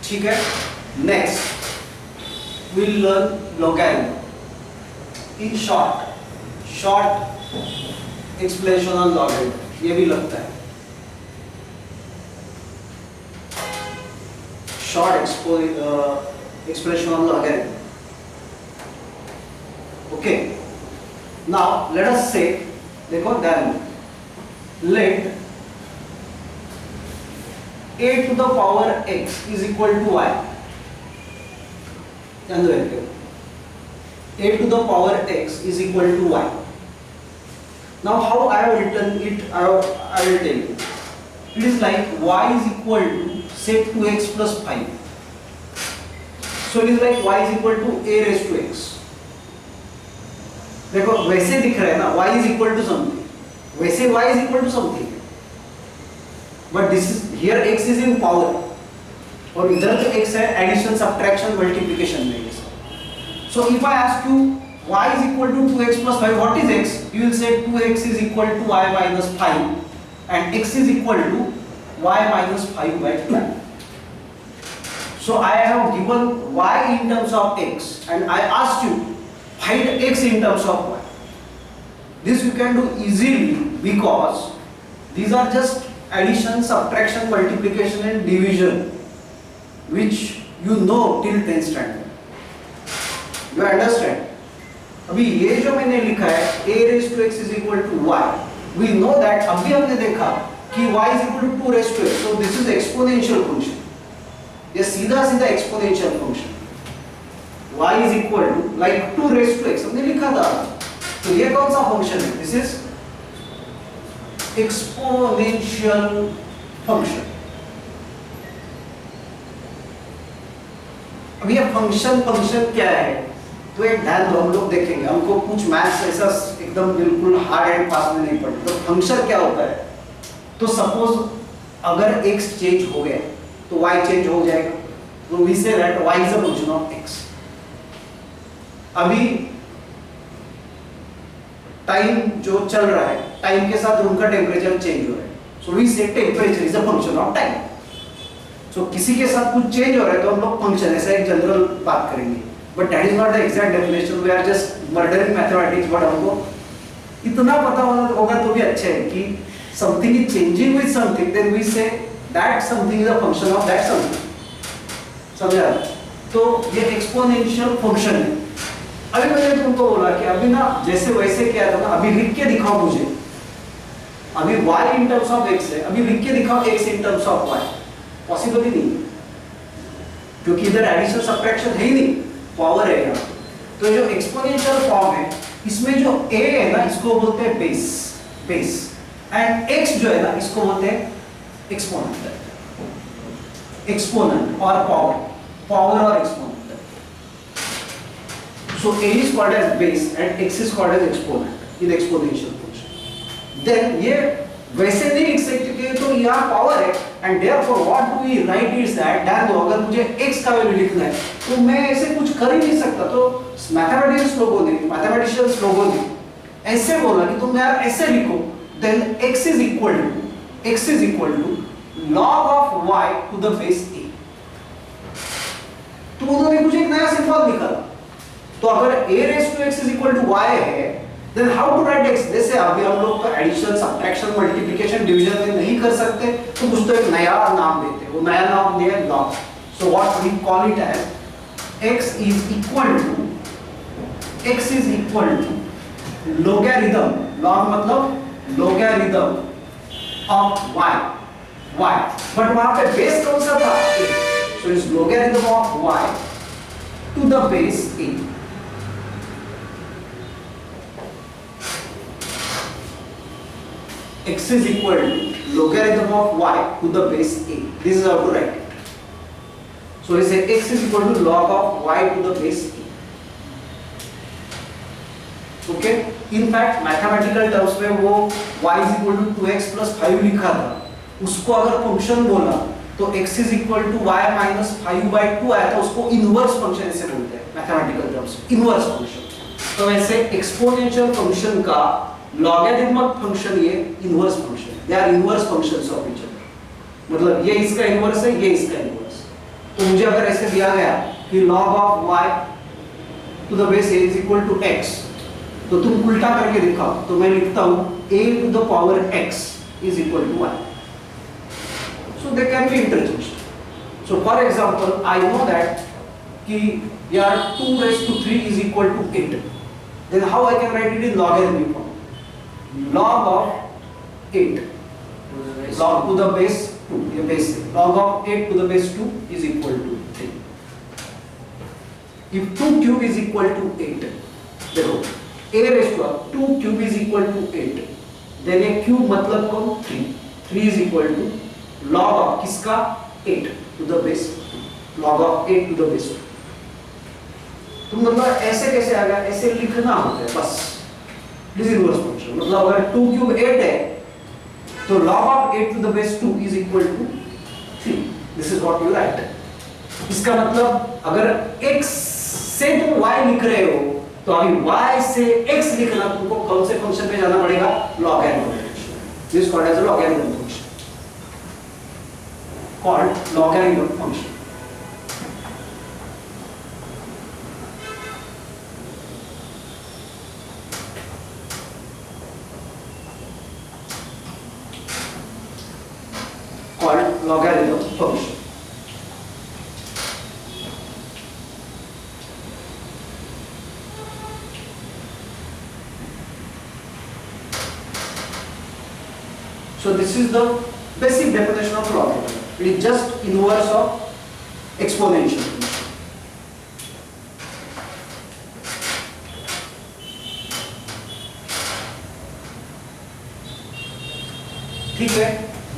ठीक है, next will learn logarithm in short explanation on logarithm, ये भी लगता है short explanation on logarithm. Okay, now let us say, देखो then let a to the power x is equal to y, a to the power x is equal to y. Now how I have written it, I will tell you. It is like y is equal to say 2x plus 5. So it is like y is equal to a raised to x. देखो वैसे दिख रहा है ना, y is equal to something, वैसे y is equal to something, but this is here x is in power, और इधर जो x है एडिशन सब्ट्रैक्शन मल्टीप्लिकेशन में ये सब। So if I ask you y is equal to 2x plus 5, what is x? You will say 2x is equal to y minus 5 and x is equal to y minus 5 by 2. So I have given y in terms of x and I asked you find x in terms of y. This you can do easily because these are just addition, subtraction, multiplication and division which you know till 10th standard. You understand? अभी ये जो मैंने लिखा है a raised to x is equal to y, we know that अभी हमने देखा कि y is equal to 2 raised to x, so this is exponential function, ये सीधा सीधा exponential function, y is equal to like 2 raised to x हमने लिखा था, तो ये कौन सा फंक्शन है, this is exponential function। अब ये फंक्शन क्या है, तो एक ध्यान दो, हम लोग देखेंगे, हमको कुछ मैथ्स ऐसा एकदम बिल्कुल हार्ड एंड फास्ट में नहीं पढ़ते। तो फंक्शन क्या होता है, तो सपोज अगर x चेंज हो गया तो y चेंज हो जाएगा, तो we say that y is a function of x। अभी टाइम जो चल रहा है, टाइम के साथ रूम का टेम्परेचर चेंज हो रहा है, so we say temperature is a function of time. So किसी के साथ कुछ चेंज हो रहा है तो हम लोग फंक्शन ऐसा एक जनरल बात करेंगे, but that is not the exact definition, we are just murdering mathematics. But हमको इतना पता होगा तो भी अच्छा है कि something is changing with something, then we say that something is a function of that something. समझा? तो ये एक्सपोनेंशियल फंक्शन है। अभी मैंने तुमको बोला कि अभी ना जैसे वैसे क्या था ना, अभी लिख के दिखाओ मुझे, अभी y in terms of x है, अभी लिख के दिखाओ x in terms of y, possible ही नहीं। क्योंकि इधर एडिशन सब्ट्रैक्शन है ही नहीं, पावर है यहाँ। तो जो एक्सपोनेंशियल फॉर्म है इसमें जो a है ना इसको बोलते हैं बेस एंड x जो है ना इसको बोलते हैं एक्सपोनेंट और पावर और exponent. So a is called as base and x is called as exponent in exponential function. Then ये वैसे नहीं लिख सकते कि तो यहाँ पावर है and therefore what do we write is that ध्यान दो अगर मुझे x का वैल्यू लिखना है तो मैं ऐसे कुछ कर ही नहीं सकता। तो मैथमेटिशियंस लोगों ने ऐसे बोला कि तुम यार ऐसे लिखो then x is equal to log of y to the base a। तो उन्होंने कुछ एक नया सिंबल निकाला। तो अगर a raised to x is equal to y है then how to write x? जैसे अभी हम लोग तो एडिशन सब्ट्रैक्शन मल्टीप्लिकेशन डिवीजन में नहीं कर सकते तो कुछ तो एक नया नाम देते हैं, वो नया नाम दिया log। so what we call it as x is equal to logarithm, log मतलब logarithm of y but वहां पे बेस कौन सा था a, so it's logarithm of y to the base a। x is equal to logarithm of y to the base a। This is how to write it। So we say x is equal to log of y to the base a। Okay? In fact, mathematical terms में वो y is equal to 2x plus 5 लिखा था, उसको अगर function बोला तो x is equal to y minus 5 by 2 आया था, उसको इनवर्स फंक्शन ऐसे बोलते हैं मैथमेटिकल टर्म्स में, इनवर्स फंक्शन। तो वैसे एक्सपोनेंशियल फंक्शन का लॉगरिथमिक फंक्शन ये इनवर्स फंक्शन है, they are inverse functions of each other. मतलब ये इसका इनवर्स है, ये इसका इनवर्स। तो मुझे अगर ऐसे दिया गया कि log of y to the base a is equal to x, तो तुम उल्टा करके दिखाओ तो मैं लिखता हूं a to the power x is equal to y। So they can be interchanged। So for example, I know that कि यार 2 raised to 3 is equal to 8, then how I can write it in logarithmic form? Log of 8 log to the base 2, ये base है, log of 8 to the base 2 is equal to 3। if 2 cube is equal to 8, देखो a raised to 2 cube is equal to 8, then a cube मतलब कौन 3 is equal to log of किसका 8 to the base 2, log of 8 to the base 2। तो मतलब ऐसे कैसे आ गया, ऐसे लिखना होता है बस। This is inverse function। मतलब अगर 2 cube 8 है तो log of 8 to the base 2 is equal to 3। This is what you write। इसका मतलब अगर x से तुम y लिख रहे हो तो अभी y से x लिखना तुमको कौन से फंक्शन पे जाना पड़ेगा, logarithm function। This is called as a logarithm function, called logarithm function। called logarithm function। So this is the basic definition of logarithm। It is just inverse of exponential function। ठीक है?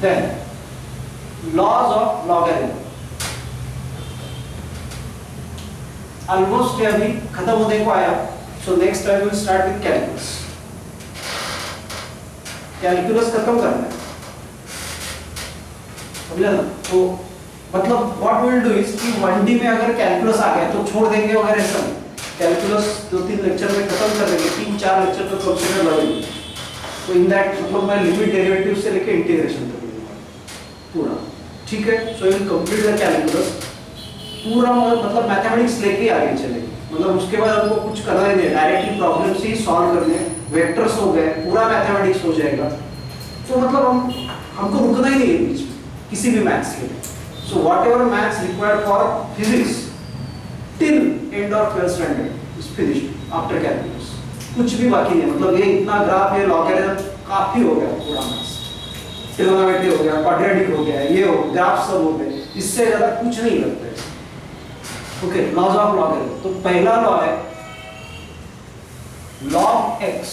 Then laws of logarithm। Almost अभी खत्म होने को आया। So next I will start with calculus। Calculus खत्म करना है, समझा ना? तो मतलब व्हाट विल डू इज कि 1D में अगर कैलकुलस आ गया तो छोड़ देंगे वगैरह ऐसा नहीं, कैलकुलस 2-3 लेक्चर में खत्म कर देंगे, 3-4 लेक्चर तो कंसीडर लगेंगे। तो इन दैट मतलब मैं लिमिट डेरिवेटिव से लेके इंटीग्रेशन तक लूंगा पूरा। ठीक है? So you will complete the calculus पूरा, मतलब मैथमेटिक्स लेके आगे चलेंगे। मतलब उसके बाद हमको कुछ करना ही नहीं, डायरेक्टली प्रॉब्लम्स ही सॉल्व करने, वेक्टर्स हो गए, पूरा मैथमेटिक्स हो जाएगा। तो मतलब हमको रुकना ही नहीं है बीच में किसी भी मैथ्स के लिए। So whatever maths required for physics till end of 12th standard is finished after calculus, कुछ भी बाकी नहीं। मतलब ये इतना ग्राफ, ये लॉगरिथम काफी हो गया पूरा मैथ्स, ट्रिग्नोमेट्री हो गया, क्वाड्रेटिक हो गया, ये हो ग्राफ सब हो गए, इससे ज्यादा कुछ नहीं लगता है। Okay, laws of logarithm. तो पहला लॉ है log x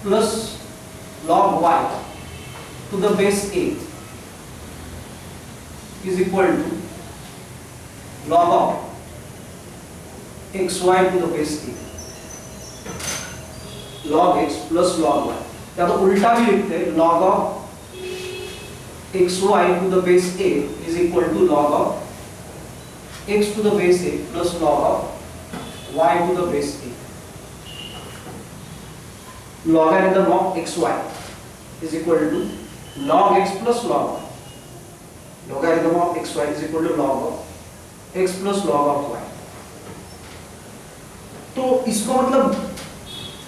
plus log y to the base a is equal to log of xy to the base a। log x plus log y, या तो उल्टा भी लिखते हैं, log of xy to the base a is equal to log of x to the base a plus log of y to the base a। Logarithm of xy is equal to log x plus log y। Logarithm of xy is equal to log of x plus log of y। तो इसको मतलब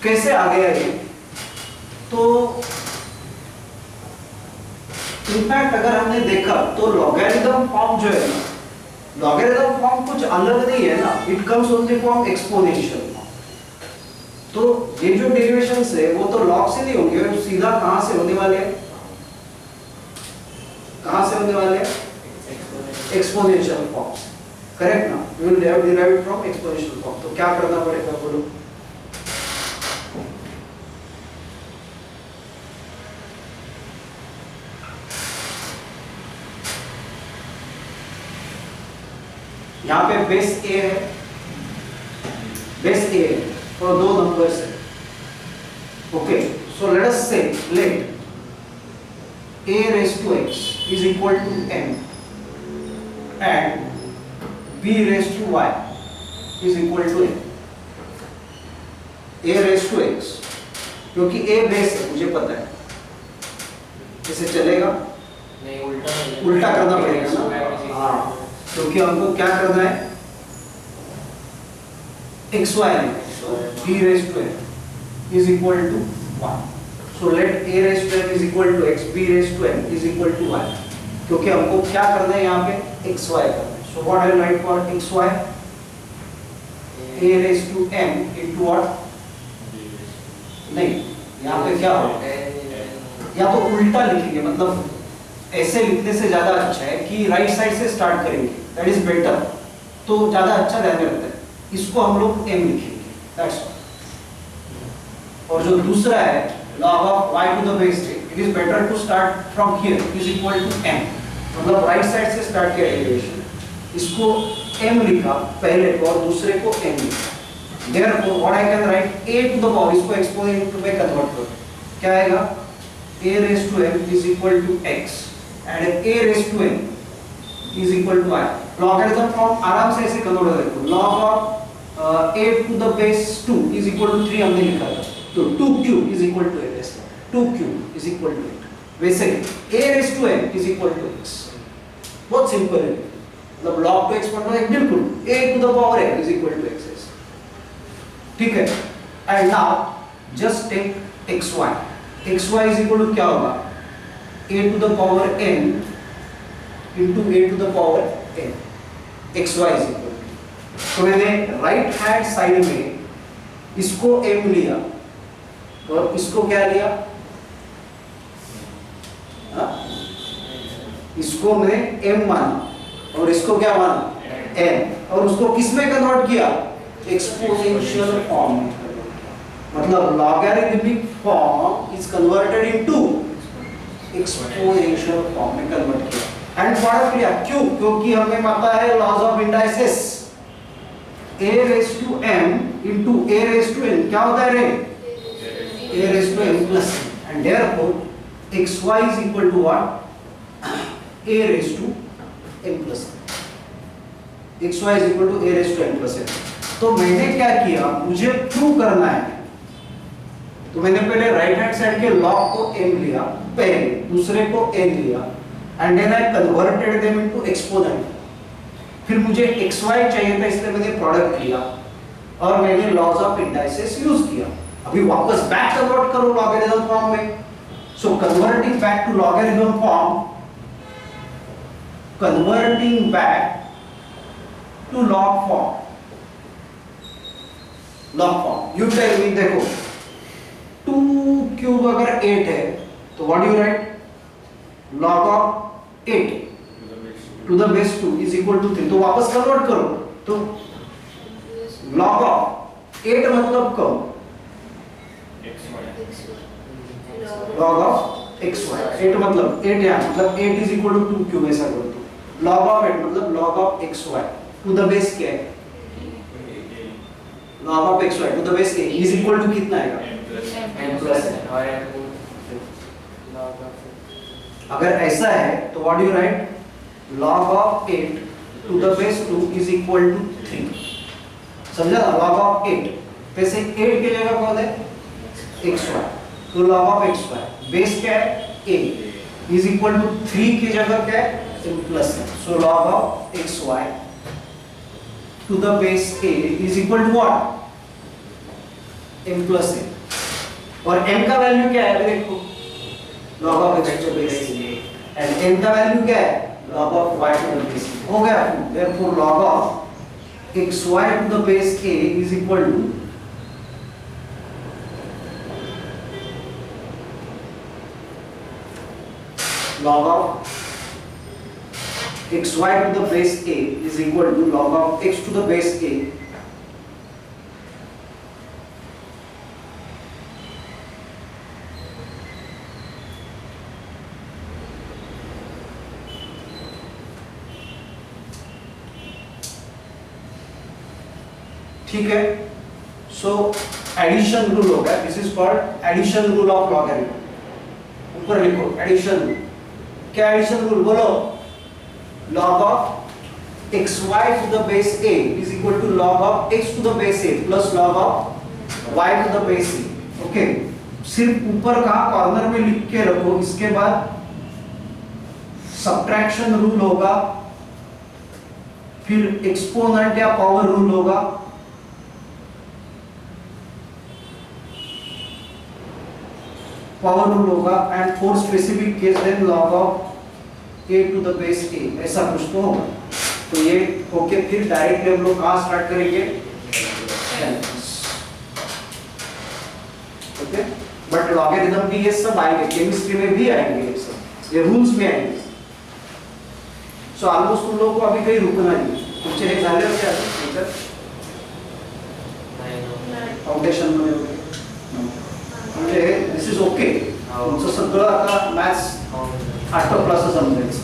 कैसे आ गया ये? तो in fact अगर हमने देखा तो लॉगरिथम फॉर्म जो है ना, लॉगरिथम फॉर्म कुछ अलग नहीं है ना, it comes only from exponential form. तो ये जो डेरिवेशंस है वो तो लॉग से नहीं होंगे, सीधा कहां से होने वाले हैं? कहां से होने वाले हैं? Exponential form. करेक्ट ना? We will derive it from exponential form. तो क्या करना पड़ेगा बोलो? यहाँ पे बेस ए है, बेस ए है और दो नंबर्स है। ओके, सो लेट अस से late a raised to x is equal to m and b raised to y is equal to m। a raised to x, क्योंकि a बेस है मुझे पता है, इसे चलेगा नहीं, उल्टा करना पड़ेगा ना। हाँ, क्योंकि हमको क्या करना है? xy b raised to m is equal to 1। So let a raised to m is equal to x, b raised to m is equal to y। क्योंकि हमको क्या करना है यहाँ पे? xy करना है। So what I will write for xy? a raised to m into what? नहीं, यहाँ पे क्या होगा? या तो उल्टा लिखेंगे, मतलब ऐसे लिखने से ज्यादा अच्छा है कि राइट साइड से स्टार्ट करेंगे, दैट इज बेटर, तो ज्यादा अच्छा ध्यान में रखता है। इसको हम लोग m लिखेंगे, दैट्स ऑल। और जो दूसरा है log of y to the base a, it is better to start from here, is equal to m, मतलब राइट साइड से स्टार्ट किया डेरिवेशन, इसको m लिखा पहले को और दूसरे को m लिखा। Therefore what I can write a to the power, इसको एक्सपोनेंट में कन्वर्ट करो, क्या आएगा? a raised to m is equal to x and a raised to m is equal to y। Logarithm form आराम से ऐसे convert कर दो, log of a to the base 2 is equal to 3 हमने लिखा था, तो 2 cube is equal to a raised to 2 cube is equal to 8। वैसे a raised to m is equal to x, बहुत सिंपल है, मतलब log to exponent है बिल्कुल, a to the power m is equal to x, ठीक है। and now just take xy, xy is equal to क्या होगा? a to the power n into a to the power n, xy is equal to, तो मैंने right hand side में इसको m लिया और इसको क्या लिया? इसको मैंने m माना और इसको क्या माना? n, और उसको किस में कन्वर्ट किया? एक्सपोनेंशियल फॉर्म में, मतलब logarithmic form is converted into exponential form में कन्वर्ट किया। एंड प्रोडक्ट लिया, क्यों? क्योंकि हमें पता है laws of indices, a raised to m into a raised to n क्या होता है रे? a raised to m plus n, and therefore xy is equal to what? a raised to m plus n। xy is equal to a raised to m plus n। तो मैंने क्या किया, मुझे prove करना है, तो मैंने पहले राइट हैंड साइड के लॉग को m लिया पहले, दूसरे को n लिया, and then I converted them into exponent. फिर मुझे xy चाहिए था, इसलिए मैंने प्रोडक्ट लिया और मैंने लॉज ऑफ इंडाइसेस यूज किया। अभी वापस बैक कन्वर्ट करो लॉगरिथम फॉर्म में, so converting back to logarithm form, converting back to log form, log form. You tell me, देखो 2 क्यूब अगर 8 है तो what you write? log of 8 to the base 2 is equal to 3, तो वापस convert करो तो log of 8 मतलब कम, log of xy 8 मतलब 8 यहाँ मतलब 8 इज इक्वल टू 2 क्यों ऐसा करो तो log ऑफ 8 मतलब log of xy to the base क्या है, log of xy to the base a is equal to कितना आएगा m plus n और m log of अगर ऐसा है तो what do you write, log of 8 to the base 2 is equal to 3, समझा ना, log ऑफ 8 पे से 8 की जगह कौन है xy, तो log ऑफ xy बेस क्या है a इज इक्वल टू 3 की जगह क्या है m plus n, so log of xy to the base a is equal to what m plus n, और m का वैल्यू क्या है देखो, log of x to the base a and n का वैल्यू क्या है log of y to the base a, हो गया, therefore log of xy to the base a is equal to log of xy to the base a is equal to log of x to the base a ठीक है, so addition rule हो गया, this is called addition rule of logarithm, ऊपर लिखो addition rule, क्या addition rule बोलो, log of xy to the base a is equal to log of x to the base a plus log of y to the base a, okay, सिर्फ ऊपर का corner में लिख के रखो, इसके बाद सब्ट्रैक्शन रूल होगा, फिर एक्सपोनेंट या पावर रूल होगा, पावर रूल होगा and for specific case then log of a to the base a, ऐसा कुछ तो होगा, तो ये ओके, फिर डायरेक्टली हम लोग कहाँ स्टार्ट करेंगे, ओके, बट लॉगरिथम भी ये सब आएंगे, केमिस्ट्री में भी आएंगे, ये सब ये रूल्स में आएंगे, सो ऑलमोस्ट तुम लोगों को अभी कहीं रुकना नहीं, तुमचे हे झाले होते आता फाउंडेशन मध्ये वगैरे म्हणजे दिस इज ओके, तुमचं सगळं आता मॅथ्स 8 प्लस समजायचं,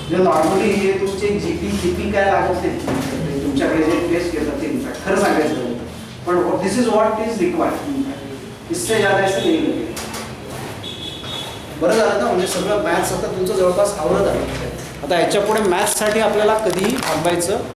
जे नॉर्मली हे तुमचे जीपी काय लागत नाही, तुमच्याकडे जे टेस्ट घेतात ते इनफॅक्ट खरं सांगायचं, पण this is what is required, इससे ज्यादा ऐसे नाही लगेगा, बरं झालं ना, म्हणजे सगळं मॅथ्स आता तुमचं जवळपास आवडत आहे, आता याच्या पुढे मॅथ्ससाठी आपल्याला कधीही थांबायचं